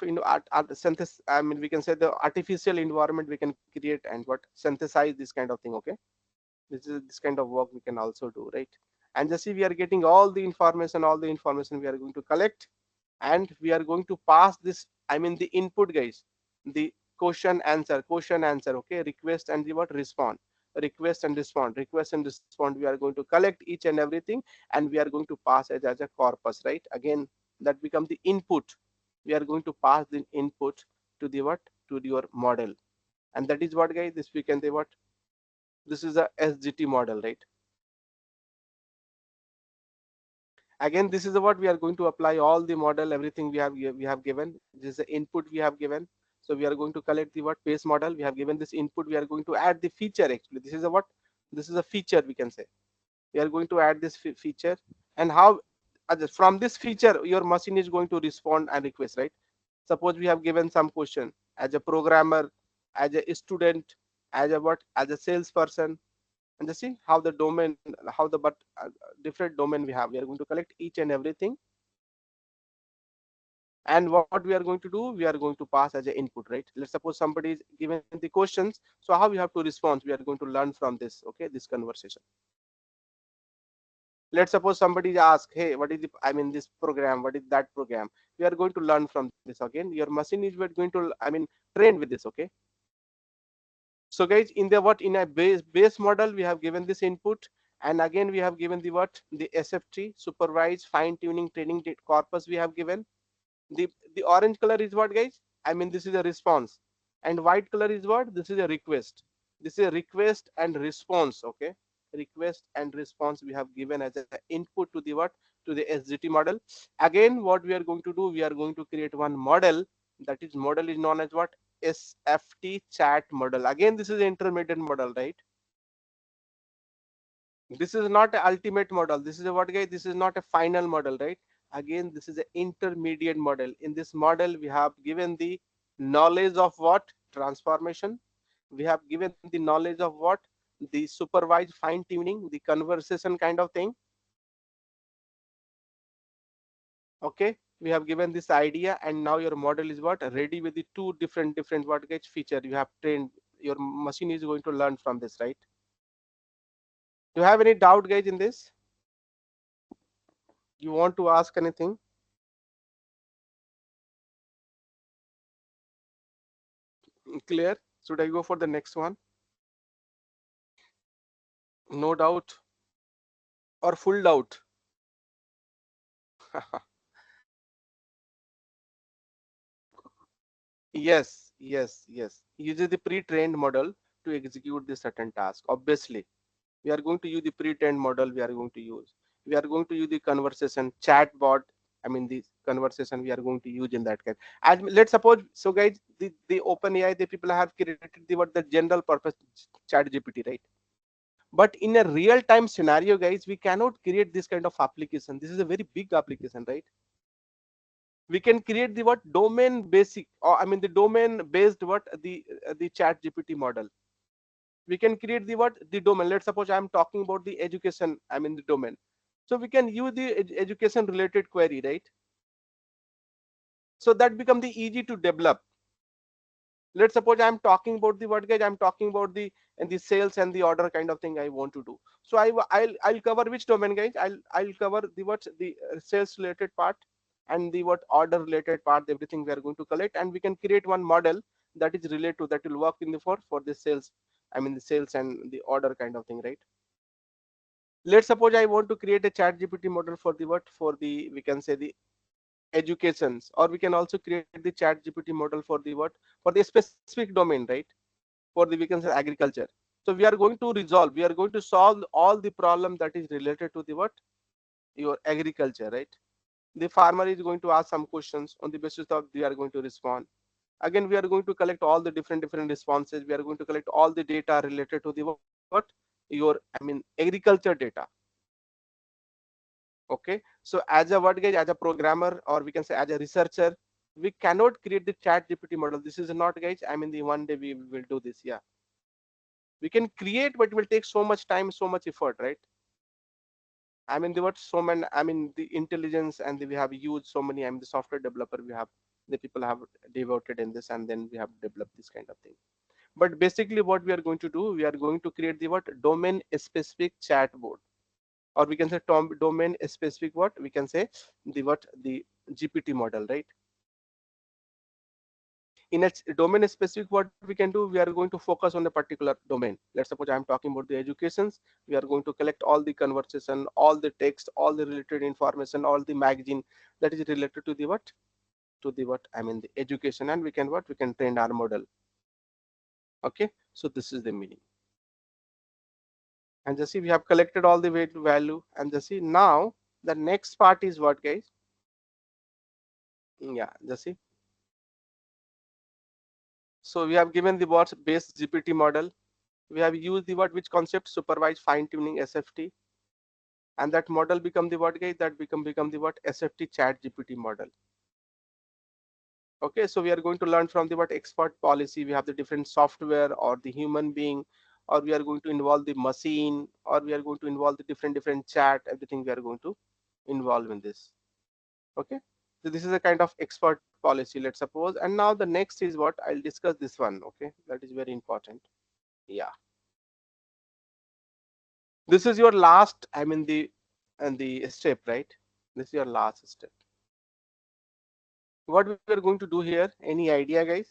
synthesis, I mean we can say the artificial environment we can create and what synthesize this kind of thing. Okay, this kind of work we can also do, right? And just see, we are getting all the information we are going to collect, and we are going to pass this, I mean the input, guys, the question answer. Okay, request and the what respond, request and respond. We are going to collect each and everything, and we are going to pass it as a corpus, right? Again that become the input. We are going to pass the input to the what, to your model. And that is what, guys, this we can say what, this is a SGT model, right? Again this is what we are going to apply all the model, everything we have given. This is the input we have given. So we are going to collect the what base model, we have given this input, we are going to add the feature. Actually this is a what, this is a feature we can say. We are going to add this feature, and how from this feature your machine is going to respond and request, right? Suppose we have given some question as a programmer, as a student, as a what, as a salesperson. And just see how the domain, how the but different domain we have. We are going to collect each and everything, And what we are going to do, we are going to pass as an input, right? Let's suppose somebody is given the questions, so how we have to respond, we are going to learn from this, okay, this conversation. Let's suppose somebody asks, hey, what is the, I mean, this program, what is that program, we are going to learn from this. Again, your machine is going to, I mean, trained with this, okay. So guys, in the what, in a base model we have given this input, and again we have given the what, the SFT, supervised fine tuning training corpus we have given. The orange color is what, guys, I mean, this is a response, and white color is what, this is a request. This is a request and response, okay. Request and response we have given as an input to the what, to the SGT model. Again, what we are going to do, we are going to create one model. That is model is known as what, SFT chat model. Again, this is an intermediate model, right? This is not an ultimate model, this is a what, guys, this is not a final model, right? Again, this is an intermediate model. In this model we have given the knowledge of what, transformation. We have given the knowledge of what, the supervised fine tuning, the conversation kind of thing, okay. We have given this idea, and now your model is what, ready with the two different what, guys, feature you have trained. Your machine is going to learn from this, right? Do you have any doubt, guys, in this? You want to ask anything? Clear? Should I go for the next one? No doubt or full doubt? Yes, yes, yes. Uses the pre-trained model to execute the certain task. Obviously, we are going to use the pre-trained model. We are going to use. We are going to use the conversation chat bot. I mean, the conversation we are going to use in that case. And let's suppose, so guys, the OpenAI, the people have created the what, the general purpose chat GPT, right? But in a real time scenario, guys, we cannot create this kind of application. This is a very big application, right? We can create the what, domain basic, or I mean the domain based what, the chat GPT model. We can create the what, the domain. Let's suppose I'm talking about the education, I mean the domain. So we can use the education related query, right? So that become the easy to develop. Let's suppose I'm talking about the what, guys, I'm talking about the, and the sales and the order kind of thing I want to do. So I'll cover which domain, guys, I'll cover the what, the sales related part, and the what, order related part, everything we are going to collect, and we can create one model that is related to, that will work in the for the sales, I mean the sales and the order kind of thing, right? Let's suppose I want to create a chat GPT model for the what, for the, we can say, the educations, or we can also create the chat GPT model for the what, for the specific domain, right? For the, we can say, agriculture. So we are going to resolve, we are going to solve all the problem that is related to the what, your agriculture, right? The farmer is going to ask some questions, on the basis of we are going to respond. Again, we are going to collect all the different responses, we are going to collect all the data related to the what, your, I mean, agriculture data, okay. So as a what, guys, as a programmer, or we can say as a researcher, we cannot create the chat GPT model. This is not, guys, I mean the one day we will do this, yeah. We can create, but it will take so much time, so much effort, right? I mean the what, so many, I mean the intelligence, and we have used so many, I mean the software developer we have, the people have devoted in this, and then we have developed this kind of thing. But basically what we are going to do, we are going to create the what, domain specific chatbot, or we can say domain specific what, we can say, the what, the GPT model, right? In a domain specific, what we can do, we are going to focus on a particular domain. Let's suppose I'm talking about the educations. We are going to collect all the conversation, all the text, all the related information, all the magazine that is related to the what, to the what, I mean the education, and we can what, we can train our model, okay. So this is the meaning. And just see, we have collected all the weight value, and just see now the next part is what, guys. Yeah, just see. So we have given the what, base GPT model. We have used the what, which concept, supervised fine tuning SFT, and that model become the what, guys, that become the what, SFT chat GPT model. Okay, so we are going to learn from the what, expert policy. We have the different software or the human being, or we are going to involve the machine, or we are going to involve the different chat, everything we are going to involve in this, okay. So this is a kind of expert policy, let's suppose. And now the next is what I'll discuss this one. Okay, that is very important. Yeah, this is your last, I mean the step, right? This is your last step. What we are going to do here? Any idea, guys?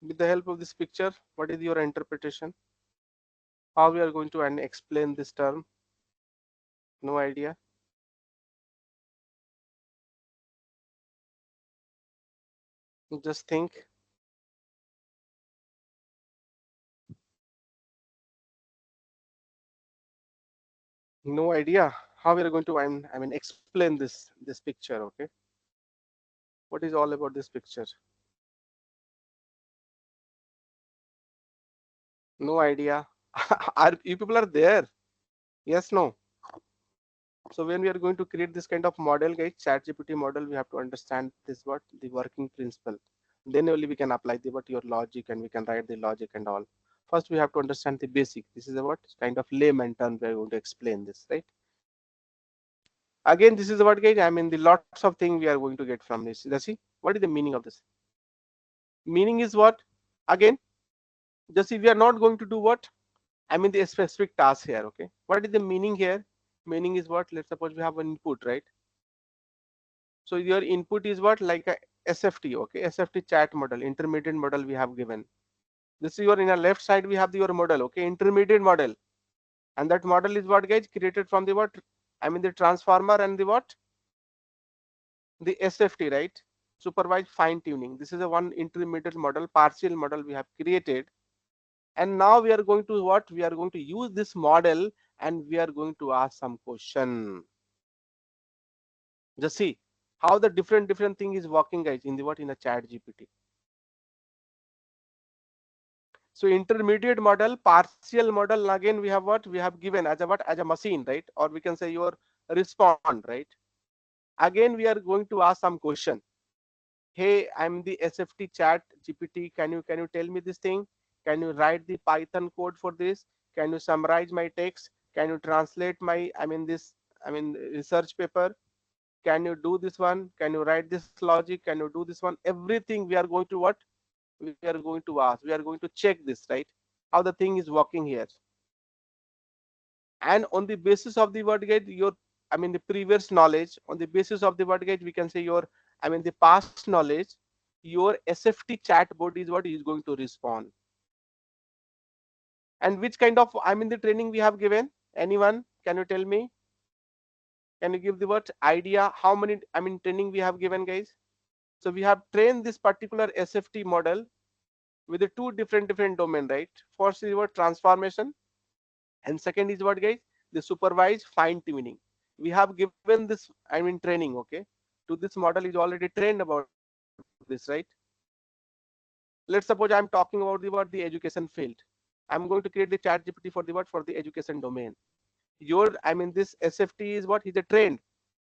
With the help of this picture, what is your interpretation? How we are going to and explain this term? No idea. Just think. No idea how we are going to I mean explain this picture. Okay, what is all about this picture? No idea. Are you people are there? Yes, no. So when we are going to create this kind of model, guys, chat GPT model, we have to understand this what the working principle. Then only we can apply the what your logic, and we can write the logic and all. First we have to understand the basic. This is a what kind of layman term we are going to explain this, right? Again, this is what, guys, I mean the lots of things we are going to get from this. Let's see what is the meaning of this. Meaning is what? Again, just if we are not going to do what, I mean the specific task here. Okay, what is the meaning here? Meaning is what? Let's suppose we have an input, right? So your input is what, like a SFT. Okay, SFT chat model, intermediate model we have given. This is your in a left side we have your model. Okay, intermediate model, and that model is what, guys, created from the what, I mean the transformer and the what, the SFT, right? Supervised fine tuning. This is a one intermediate model, partial model we have created. And now we are going to what, we are going to use this model, and we are going to ask some question. Just see how the different thing is working, guys, in the what, in a chat GPT. So intermediate model, partial model, again we have what, we have given as a what, as a machine, right? Or we can say your respond, right? Again we are going to ask some question. Hey, I'm the SFT chat GPT, can you tell me this thing? Can you write the Python code for this? Can you summarize my text? Can you translate my, I mean this, I mean research paper? Can you do this one? Can you write this logic? Can you do this one? Everything we are going to what, we are going to ask, we are going to check this, right? How the thing is working here. And on the basis of the word gauge, your, I mean the previous knowledge, on the basis of the word gauge, we can say your, I mean the past knowledge, your SFT chatbot is what is going to respond. And which kind of, I mean the training we have given? Anyone can you tell me? Can you give the what idea how many, I mean training we have given, guys? So we have trained this particular SFT model with the two different domain, right? First is what, transformation, and second is what, guys, the supervised fine tuning. We have given this, I mean training, okay, to this model is already trained about this, right? Let's suppose I'm talking about the what, the education field. I'm going to create the chat GPT for the what, for the education domain. Your, I mean this SFT is what, is a trend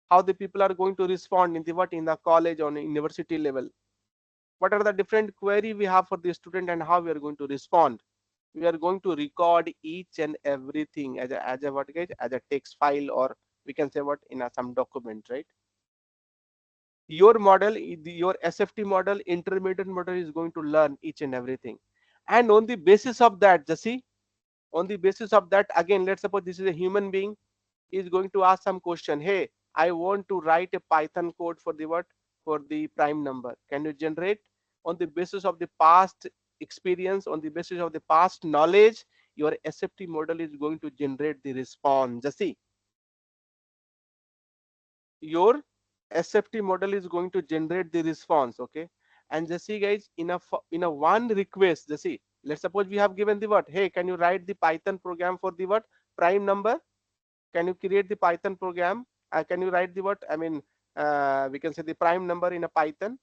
how the people are going to respond in the what, in the college or university level. What are the different query we have for the student, and how we are going to respond. We are going to record each and everything as a what, guys, as a text file, or we can say what, in a some document, right? Your model, your SFT model, intermediate model, is going to learn each and everything. And on the basis of that, just see, on the basis of that, again, let's suppose this is a human being, is going to ask some question. Hey, I want to write a Python code for the what, for the prime number. Can you generate? On the basis of the past experience, on the basis of the past knowledge, your SFT model is going to generate the response. Just see, your SFT model is going to generate the response. Okay, and just see, guys, in a one request, just see, let's suppose we have given the what, hey, can you write the Python program for the what, prime number? Can you create the Python program? Can you write the what, I mean we can say the prime number in a Python.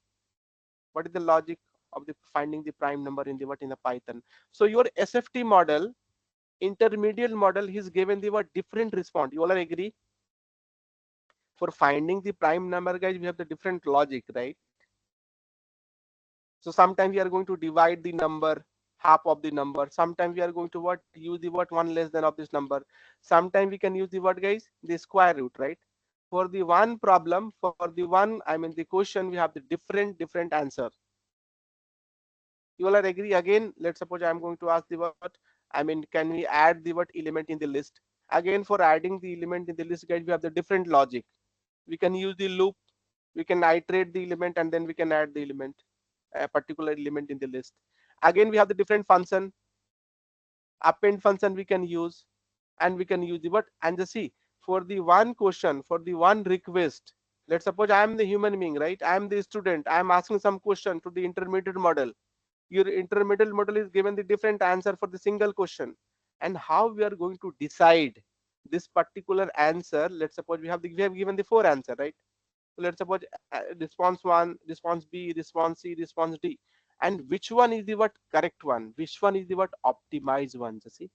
What is the logic of the finding the prime number in the what, in a Python? So your SFT model, intermediate model, he's given the what, different response. You all are agree? For finding the prime number, guys, we have the different logic, right? So sometimes we are going to divide the number, half of the number. Sometimes we are going to what, use the what, one less than of this number. Sometimes we can use the what, guys, the square root, right? For the one problem, for the one, I mean the question, we have the different answer. You all are agree? Again, let's suppose I am going to ask the what, I mean, can we add the what element in the list? Again, for adding the element in the list, guys, we have the different logic. We can use the loop, we can iterate the element, and then we can add the element, a particular element in the list. Again, we have the different function, append function we can use, and we can use the what, and just see, for the one question, for the one request, let's suppose I am the human being, right? I am the student, I am asking some question to the intermediate model. Your intermediate model is given the different answer for the single question, and how we are going to decide this particular answer. Let's suppose we have given the four answer, right? So let's suppose response 1, response B, response C, response D, and which one is the what correct one, which one is the what optimized one. Just see,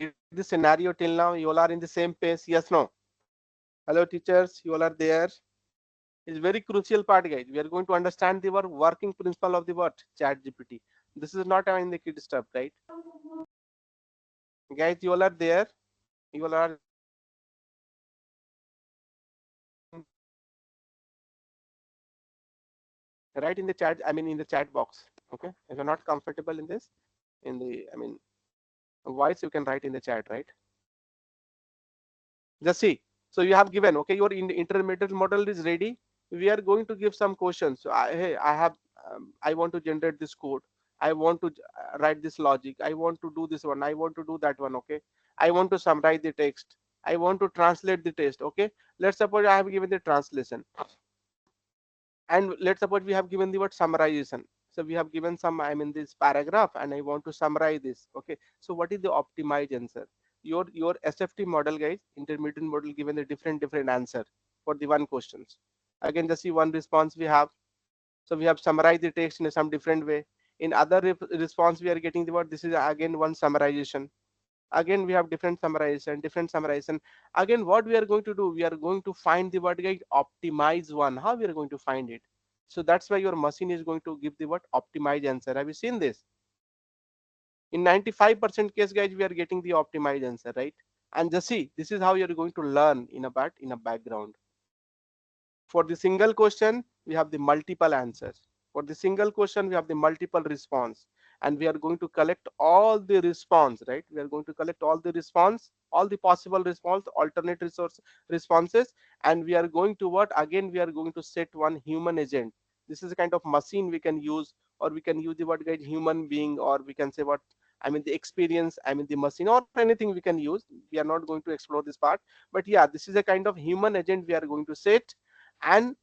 get the scenario till now. You all are in the same pace, yes, no? Hello teachers, you all are there. It's very crucial part, guys. We are going to understand the working principle of the what chat GPT. This is not in the kid stuff, right? Guys, you all are there. You all are right in the chat, I mean in the chat box. Okay, if you're not comfortable in this, in the, I mean, voice, you can write in the chat, right? Just see, so you have given, okay, your intermediate model is ready. We are going to give some questions. So hey, I have I want to generate this code, I want to write this logic, I want to do this one, I want to do that one. Okay, I want to summarize the text, I want to translate the text. Okay, let's suppose I have given the translation, and let's suppose we have given the word summarization. So we have given some, I mean this paragraph, and I want to summarize this. Okay, so what is the optimized answer? Your SFT model, guys, intermediate model, given the different answer for the one questions. Again, just see one response we have. So we have summarized the text in some different way. In other response, we are getting the word, this is again one summarization. Again, we have different summarization. Again, what we are going to do, we are going to find the word, guide optimize one. How we are going to find it? So that's why your machine is going to give the what optimized answer. Have you seen this? In 95% case, guys, we are getting the optimized answer, right? And just see, this is how you're going to learn in a background. For the single question, we have the multiple answers. For the single question, we have the multiple response, and we are going to collect all the response, right? We are going to collect all the response, all the possible response, alternate resource responses, and we are going to what? Again, we are going to set one human agent. This is a kind of machine we can use, or we can use the word guide human being, or we can say what, I mean the experience, I mean the machine, or anything we can use. We are not going to explore this part, but yeah, this is a kind of human agent we are going to set. And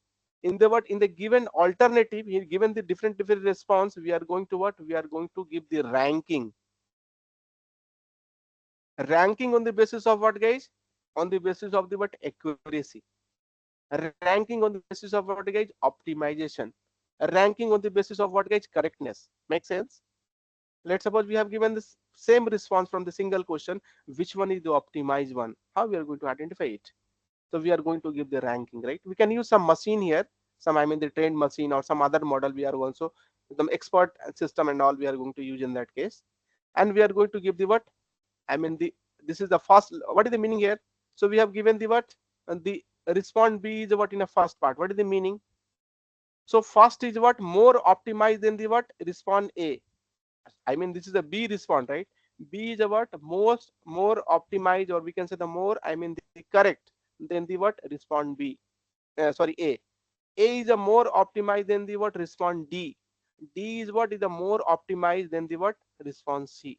in the what, in the given alternative, given the different response, we are going to what, we are going to give the ranking on the basis of what, guys? On the basis of the what, accuracy. Ranking on the basis of what, guys? Optimization. Ranking on the basis of what, guys? Correctness. Make sense? Let's suppose we have given this same response from the single question. Which one is the optimized one? How we are going to identify it? So we are going to give the ranking, right? We can use some machine here, some, I mean the trained machine, or some other model. We are also the expert system and all we are going to use in that case. And we are going to give the what, I mean the, this is the first, what is the meaning here? So we have given the what, and the response B is what in the first part. What is the meaning? So first is what, more optimized than the what, respond A. I mean this is a B response, right? B is a what, most more optimized, or we can say the more, I mean the correct than the what, respond B. Sorry, A. A is a more optimized than the what, respond D. D is what, is the more optimized than the what, response C.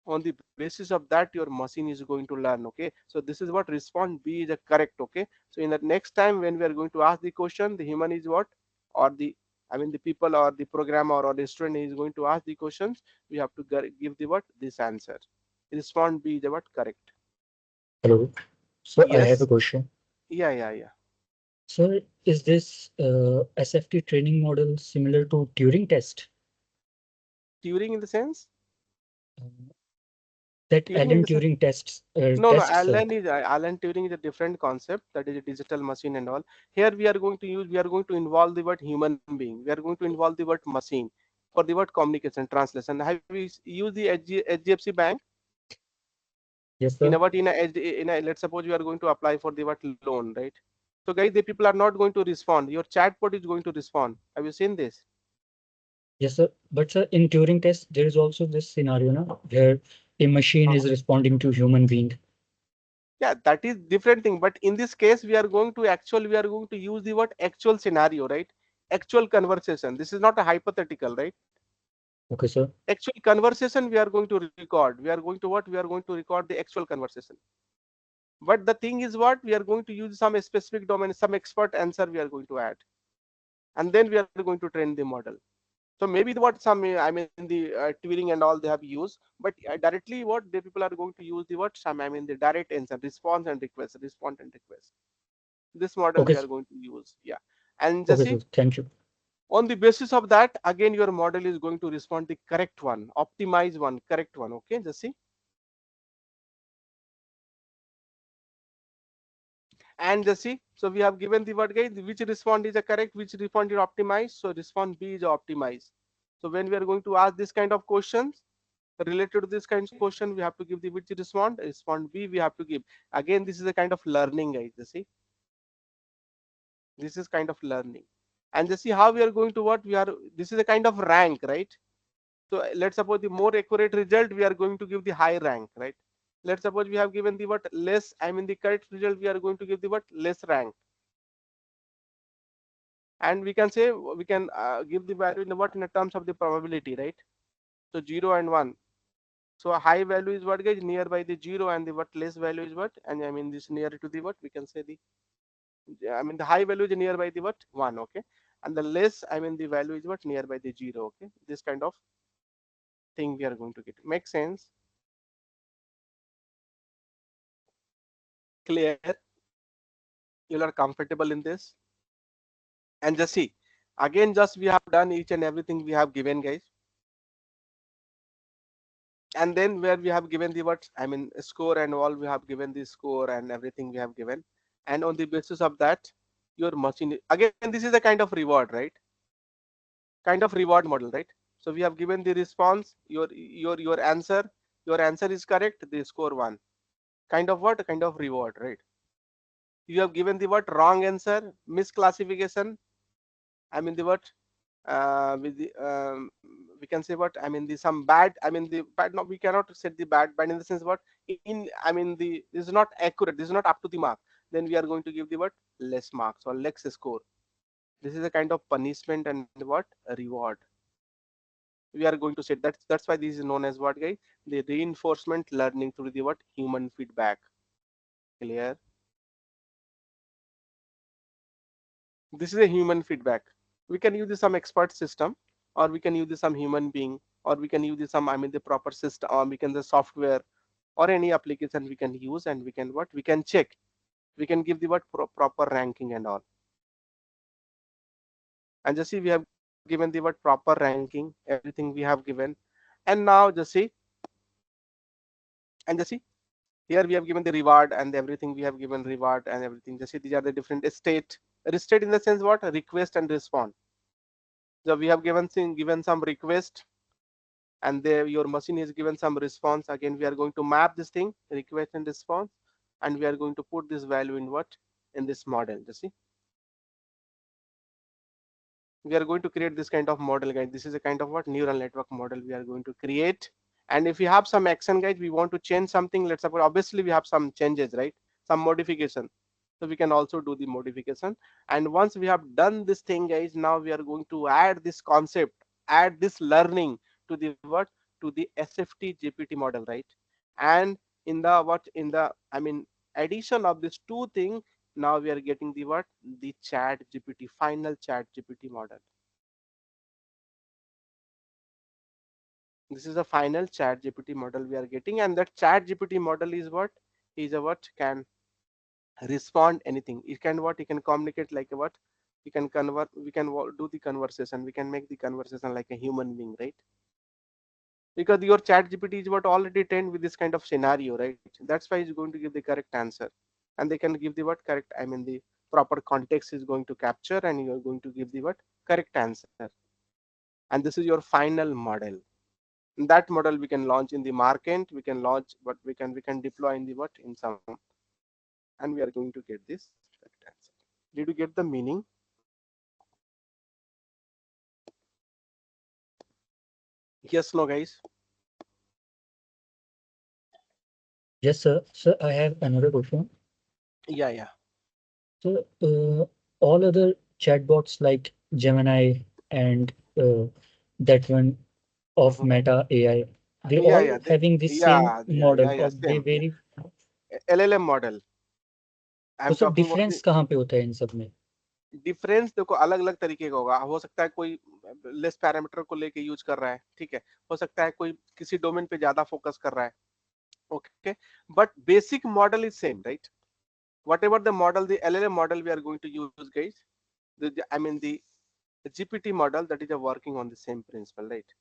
On the basis of that, your machine is going to learn. Okay, so this is what, response B is a correct. Okay, so in the next time when we are going to ask the question, the human is what, or the, I mean the people, or the programmer, or the student is going to ask the questions, we have to give the what, this answer. Response B is the what, correct. Hello. So I have a Yes. question. Yeah. So is this SFT training model similar to Turing test? Turing in the sense, That Turing in Alan the sense, Turing tests no, tests Alan is Alan Turing is a different concept. That is a digital machine and all. Here we are going to use, we are going to involve the word human being. We are going to involve the word machine for the word communication translation. Have you used the HDFC Bank? Yes, sir. In a let's suppose you are going to apply for the what loan, right? So guys, the people are not going to respond, your chatbot is going to respond. Have you seen this? Yes, sir. But sir, in Turing test, there is also this scenario now where a machine is responding to human being. Yeah, that is different thing, but in this case we are going to use the what actual scenario, right? Actual conversation, this is not a hypothetical, right? Okay, sir. Actual conversation we are going to record, we are going to what we are going to record the actual conversation. But the thing is what we are going to use some specific domain, some expert answer we are going to add, and then we are going to train the model. So maybe the what some I mean the Turing and all they have used, but directly what the people are going to use the what some I mean the direct answer, response and request, response and request. This model Okay, we are going to use, yeah. And just okay, see, sir. Thank you. on the basis of that again your model is going to respond the correct one, optimize one, correct one. Okay, just see. And just see, so we have given the word guys which respond is a correct, which respond is optimized, so response B is optimized. So when we are going to ask this kind of questions related to this kind of question, we have to give the which respond B we have to give. Again, this is a kind of learning, guys. You see, this is kind of learning. And just see how we are going to what we are, this is a kind of rank, right? So let's suppose the more accurate result we are going to give the high rank, right? Let's suppose we have given the what less, I mean the correct result we are going to give the what less rank. And we can say we can give the value in the what in the terms of the probability, right? So 0 and 1. So a high value is what guys nearby the 0, and the what less value is what, and I mean this near to the what we can say the, I mean the high value is nearby the what 1, okay, and the less I mean the value is what nearby the 0, okay. This kind of thing we are going to get. Make sense? Clear? You are comfortable in this? And just see, again just we have done each and everything we have given, guys. And then where we have given the what I mean score and all, we have given the score and everything we have given. And on the basis of that your machine, again this is a kind of reward, right? Kind of reward model, right? So we have given the response, your answer, your answer is correct, they score 1. Kind of what kind of reward, right? You have given the what wrong answer, misclassification, I mean the what with the we can say what I mean the some bad, I mean the bad, no we cannot set the bad in the sense what in I mean the this is not accurate, this is not up to the mark, then we are going to give the what less marks or less score. This is a kind of punishment and what a reward we are going to set. That's why this is known as what guys the reinforcement learning through the what human feedback. Clear? This is a human feedback. We can use some expert system, or we can use some human being, or we can use some I mean the proper system, or we can the software or any application we can use, and we can what we can check, we can give the what proper ranking and all. And just see we have given the what proper ranking, everything we have given. And now just see, and just see here we have given the reward and everything, we have given reward and everything. Just see these are the different state in the sense what request and respond. So we have given some request, and there your machine is given some response. Again we are going to map this thing request and response, and we are going to put this value in what in this model. You see, we are going to create this kind of model, guys. This is a kind of what neural network model we are going to create. And if we have some action, guys, we want to change something, let's suppose obviously we have some changes, right? Some modification, so we can also do the modification. And once we have done this thing, guys, now we are going to add this concept, add this learning to the what to the SFT GPT model, right? And in the what in the I mean addition of these two things, now we are getting the what the chat GPT, final chat GPT model. This is a final chat GPT model we are getting, and that chat GPT model is what is a what can respond anything. It can what it can communicate like a what we can convert, we can do the conversation, we can make the conversation like a human being, right? Because your chat GPT is what already trained with this kind of scenario, right? That's why it's going to give the correct answer. And they can give the what correct I mean the proper context is going to capture, and you are going to give the what correct answer. And this is your final model. That model we can launch in the market, we can launch, but we can deploy in the what, in some, and we are going to get this correct answer. Did you get the meaning? Yes, no, guys. Yes, sir. Sir, I have another question. Yeah, yeah. So, all other chatbots like Gemini and that one of Mhm. Meta AI, they Yeah, all yeah, having the same yeah, model yeah, or they same. vary. LLM model. तो I'm sir talking about the difference कहाँ पे होता है इन सब में? Difference. देखो, अलग अलग तरीके का होगा, हो सकता है कोई लेस पैरामीटर को लेके यूज कर रहा है, ठीक है, हो सकता है कोई किसी डोमेन पे ज्यादा फोकस कर रहा है, okay, but basic model is same, right? whatever the model, the LLM model we are going to use, guys, I mean the GPT model, that is working on the same principle, right?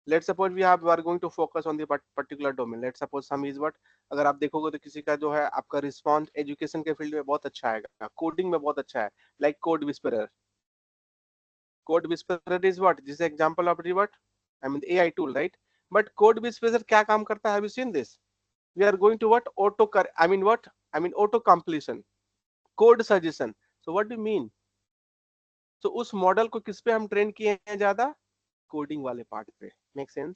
Let's suppose we are going to focus on the particular domain. Let's suppose some is what, अगर आप देखोगे तो किसी का जो है आपका response education के फील्ड में बहुत अच्छा आएगा, कोडिंग में बहुत अच्छा है, like code whisperer. Code whisperer is what, this example of the what, I mean AI tool, right? But code whisperer क्या काम करता है, have you seen this? We are going to what, auto कर, I mean what, I mean auto completion, code suggestion. So what do mean? तो उस model को किस पे हम ट्रेन किए हैं ज्यादा? कोडिंग वाले पार्ट पे। Make sense?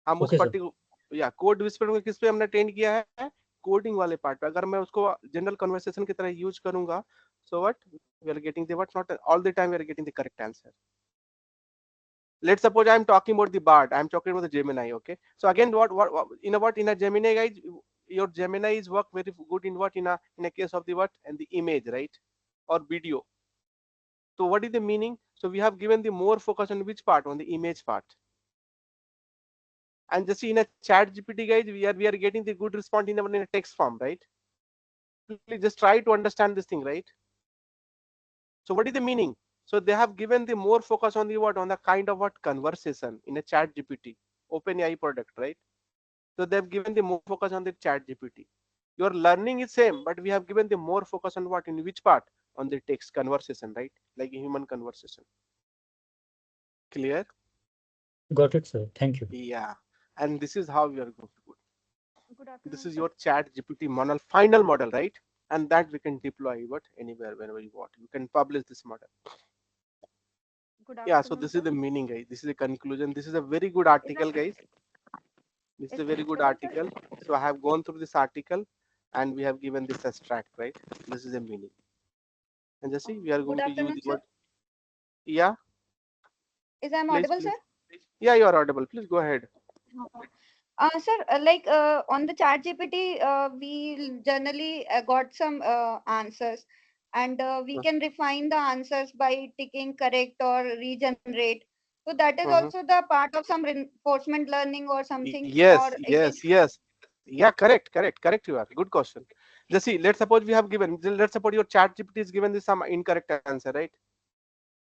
हम उस ओके सर, पर्टिकुलर या कोड विस्पर को किस पे हमने ट्रेन किया है? कोडिंग वाले पार्ट पे। अगर मैं उसको जनरल कन्वर्सेशन की तरह यूज करूंगा, so what, we are getting the what, not all the time we are getting the correct answer. Let's suppose I am talking about the Bard, I am talking about the Gemini, okay? So again, what in a what, in a Gemini, guys, your Gemini is work very good in what, in a case of the what, and the image, right, or video. So what is the meaning? So we have given the more focus on which part, on the image part. And just in a chat GPT, guys, we are getting the good response in a text form, right? Please just try to understand this thing, right? So what is the meaning? So they have given the more focus on the what, on the kind of what conversation in a chat GPT, OpenAI product, right? So they've given the more focus on the chat GPT. Your learning is same, but we have given the more focus on what, in which part, on the text conversation, right? Like a human conversation. Clear? got it, sir. Thank you. Yeah. And this is how we are going to do. Good This afternoon, is sir. your chat GPT model, final model, right? And that we can deploy what, anywhere, whenever you want. You can publish this model. Good Yeah, so afternoon, this sir. is the meaning, guys. This is the conclusion. This is a very good Is that article, guys. This is is a very good audible, sir? article. So I have gone through this article and we have given this abstract, right? This is the meaning. And just see, we are Good going to use afternoon, the sir. word. Yeah, Is I'm please, audible, sir? please. Yeah, you are audible. Please go ahead. Sir, on the chat GPT, we generally got some answers, and we can refine the answers by ticking correct or regenerate. So that is Mhm. also the part of some reinforcement learning or something, or Yes, it is. yes, yes. Yeah, correct, correct, correct. You are. Good question. Just see, let's suppose we have given, let's suppose your chat GPT is given this some incorrect answer, right?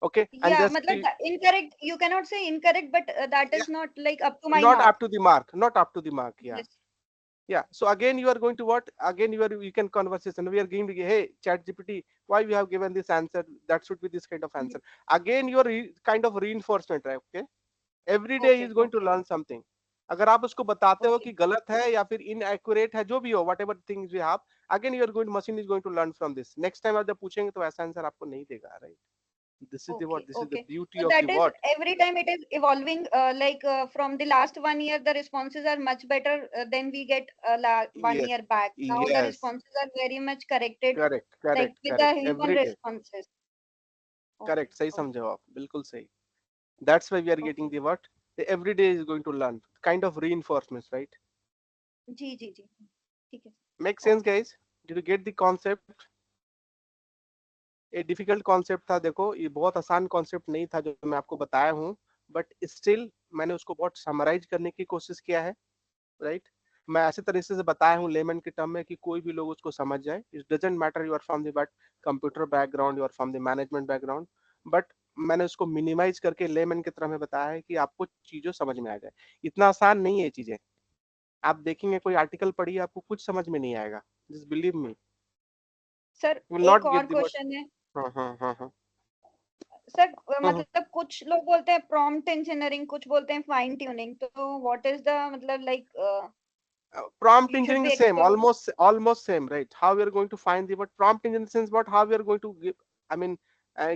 Okay, and Yeah, just matlab incorrect. You cannot say incorrect, but that yeah, is not like up to my not mark. up to the mark, not up to the mark. Yeah. Yes. Yeah, so again you are going to what, again you can conversation, we are going to, hey chat GPT, why you have given this answer, that should be this kind of answer. Again you are kind of reinforcement, right? Okay, every day he is Okay. going to learn something. अगर आप उसको बताते हो Okay. कि गलत है या फिर inaccurate है, जो भी हो, whatever things we have, again you are going, machine is going to learn from this. Next time आप जब पूछेंगे तो ऐसा आंसर आपको नहीं देगा, right? This is the what, Okay, this is the okay. beauty So of the that is what. every time it is evolving. From the last 1 year, the responses are much better than we get one Yes, year back. Now the yes, responses are very much corrected, correct, like correct, with the correct, human every day. responses. Okay, correct, सही okay, समझे हो आप, बिल्कुल सही. That's why we are getting okay. the what, the every day is going to learn kind of reinforcements, right? जी जी जी ठीक है. Make sense, Okay. guys? Did you get the concept? ये difficult concept था, देखो ये बहुत आसान कॉन्सेप्ट नहीं था जो मैं आपको बताया हूँ, बट स्टिल मैंने उसको बहुत समराइज करने की कोशिश किया है, राइट? मैं ऐसे तरीके से बताया हूँ लेमन के टर्म में कि कोई भी लोग उसको समझ जाए. It doesn't matter you are from the but computer background, you are from the management background, but मैंने उसको मिनिमाइज करके लेमन की तरह में बताया है कि आपको चीजों समझ में आ जाए. इतना आसान नहीं है ये चीजें. आप देखेंगे कोई आर्टिकल पढ़िए, आपको कुछ समझ में नहीं आएगा. Just believe me, sir you will एक नॉट और गेट द. क्वेश्चन है. हाँ हाँ हाँ हाँ. सर मतलब कुछ लोग बोलते हैं प्रॉम्प्ट इंजीनियरिंग, कुछ बोलते हैं फाइन ट्यूनिंग, तो व्हाट इज द मतलब like prompt you should engineering be is same, explore. almost same, right? How we are going to find the what prompt engineering sense, what how we are going to give, I mean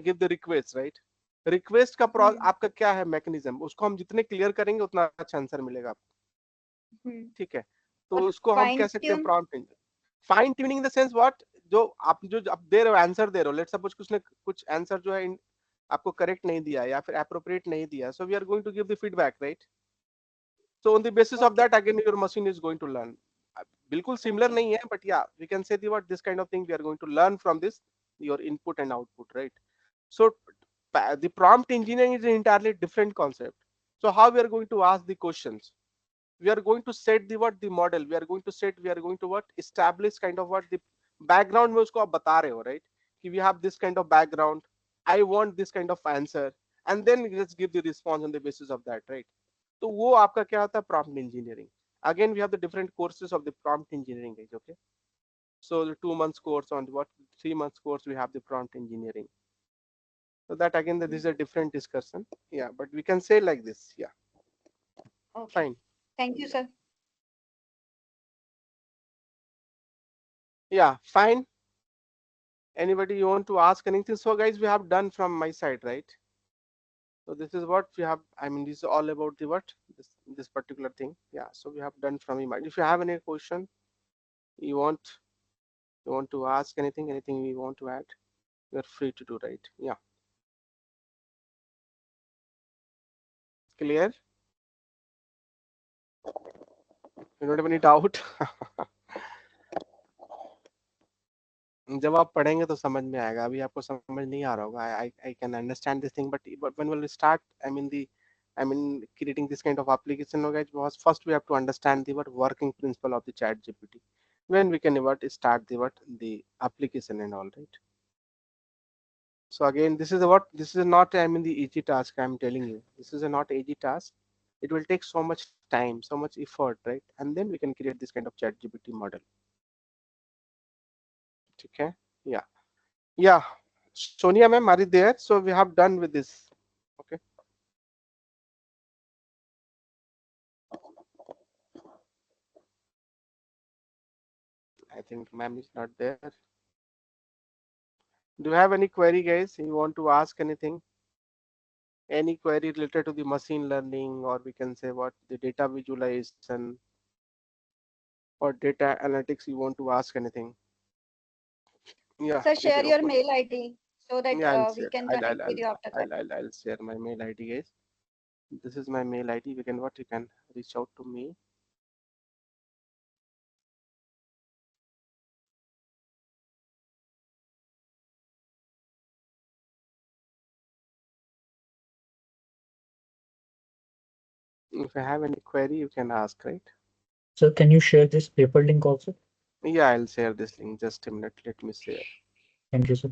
give the request, right? Request का आपका क्या है mechanism, उसको हम जितने clear करेंगे उतना अच्छा आंसर मिलेगा आपको, ठीक है? तो और उसको हम फाइन कह सकते हैं tune prompt engineering. Fine tuning in the sense what, जो आप दे रहे हो आंसर दे रहे हो, लेट्स सपोज कुछ ने कुछ आंसर जो है आपको करेक्ट नहीं दिया या फिर अप्रोप्रिएट नहीं दिया, so we are going to give the feedback, right? So on the basis of okay that, again your machine is going to learn. बिल्कुल similar ओके नहीं है, but yeah, we can say the what this kind of thing we are going to learn from this, your input and output, right? So the prompt engineering is an entirely different concept. So how we are going to ask the questions? We are going to set the what the model. We are going to what establish kind of what the background में उसको आप बता रहे हो, right? कि we have this kind of background. I want this kind of answer, and then let's give the response on the basis of that, right? तो वो आपका क्या होता है prompt engineering. Again, we have the different courses of the prompt engineering, guys. Okay, so the 2 months course on what 3 months course we have the prompt engineering. So that again, this is a different discussion. Yeah, but we can say like this. Yeah, okay, fine. Thank you sir. Yeah, fine. Anybody you want to ask anything? So guys, we have done from my side, right? So this is what we have. I mean, this is all about the what this particular thing. Yeah. So we have done from my mind. If you have any question, you want to ask anything you want to add, you are free to do, right? Yeah. Clear? You don't have any doubt? जब आप पढ़ेंगे तो समझ में आएगा, अभी आपको समझ नहीं आ रहा होगा. I can understand this thing, but when we'll start, I mean creating this kind of application, guys, because first we have to understand the what working principle of the chat GPT. When we can what start the application and all, right? So again, this is not, I mean, the easy task. I'm telling you, this is a not easy task. It will take so much time, so much effort, right? And then we can create this kind of chat GPT model. Okay. Yeah. Yeah. Sonia ma'am, are you there? So we have done with this. Okay. I think ma'am is not there. Do you have any query, guys? You want to ask anything? Any query related to the machine learning, or we can say what the data visualization or data analytics? You want to ask anything? Yeah, Sir, please share your open. mail ID so that Yeah, I'll we share. can connect with you after that. I'll share my mail ID, guys. This is my mail ID. We can what you can reach out to me. If you have any query, you can ask, right? So can you share this paper link also? Yeah, I'll share this link. Just a minute. Let me share. Thank you, sir.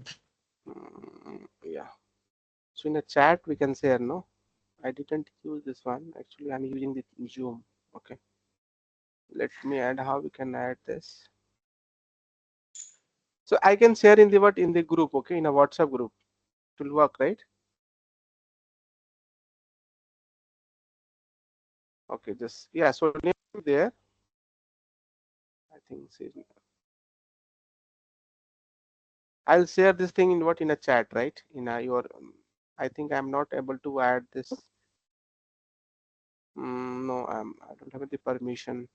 Yeah. So in a chat we can share. No, I didn't use this one. Actually, I'm using the Zoom. Okay. Let me add how we can add this. So I can share in the what in the group. Okay, in a WhatsApp group. It will work, right? Okay. Just yeah. So there. I think I'll share this thing in what in a chat, right? In a, your, I think I'm not able to add this. No, I don't have the permission.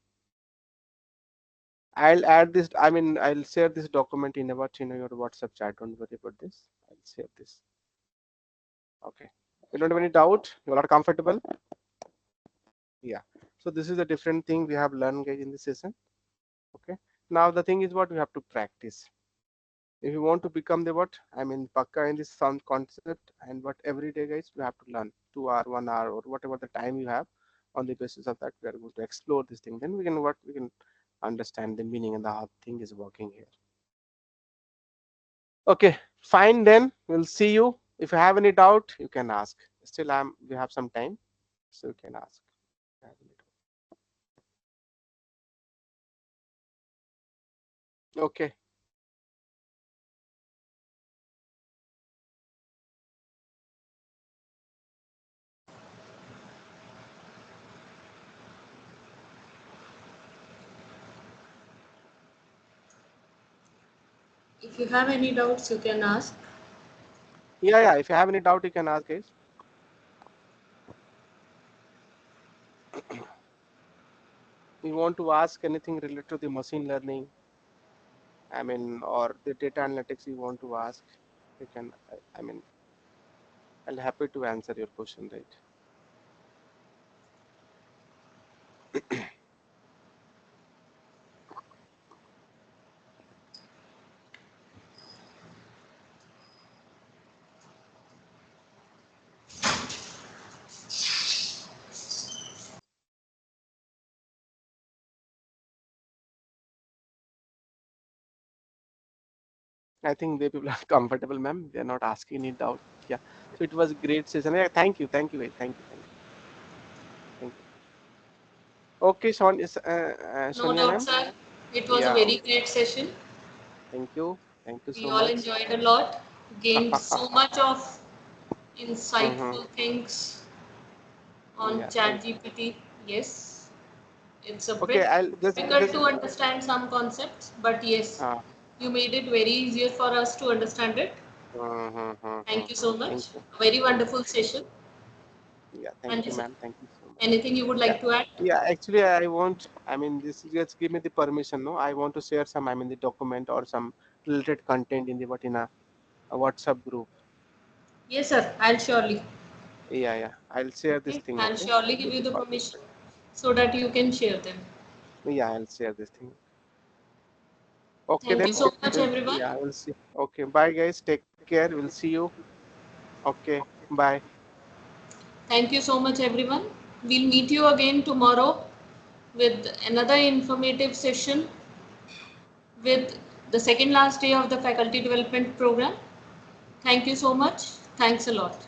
I'll add this. I mean, I'll share this document in a what in your WhatsApp chat. Don't worry about this. I'll share this. Okay. You don't have any doubt? You're not comfortable? Yeah. So this is a different thing we have learned, guys, in this session. Okay. Now the thing is what we have to practice. If you want to become the what, I mean pakka in this sound concept, and what every day, guys, we have to learn 2 hour 1 hour or whatever the time you have. On the basis of that, we are going to explore this thing, then we can understand the meaning and the how thing is working here. Okay, fine, then we'll see you. If you have any doubt, you can ask. Still we have some time, so you can ask. Okay. If you have any doubts, you can ask. Yeah, if you have any doubt, you can ask, guys. You want to ask anything related to the machine learning, I mean, or the data analytics you want to ask, you can, I mean, I'll happy to answer your question, right? I think the people are comfortable, ma'am. They're not asking any doubt. Yeah. So it was a great session. Yeah, thank you, guys. Thank you. Okay, No Sonia, doubt, ma'am. sir. It was a Yeah. very great session. Thank you. Thank you We so all much. enjoyed a lot, gained so much of Mm-hmm. insightful things on Yeah. Thank you. ChatGPT. Yes, it's a Okay. bit I'll difficult just. to understand some concepts, but yes, Uh, you made it very easier for us to understand it. Thank you so Thank much. you. A very Thank you. wonderful session. Yeah. Thank And you, is ma'am. Thank you so much. anything you would Yeah. like to add? Yeah. Actually, I want. I mean, this just give me the permission. No, I want to share some. I mean, the document or some related content in the what in a WhatsApp group. Yes, sir. I'll surely. Yeah. I'll share this Okay. thing. I'll Okay. surely give With you the the permission permission. so that you can share them. Yeah. I'll share this thing. Okay Thank you then. so much, We'll, everyone. yeah. We'll see. Okay. Bye, guys. Take care. We'll see you. Okay. Bye. Thank you so much, everyone. We'll meet you again tomorrow with another informative session with the second last day of the faculty development program. Thank you so much. Thanks a lot.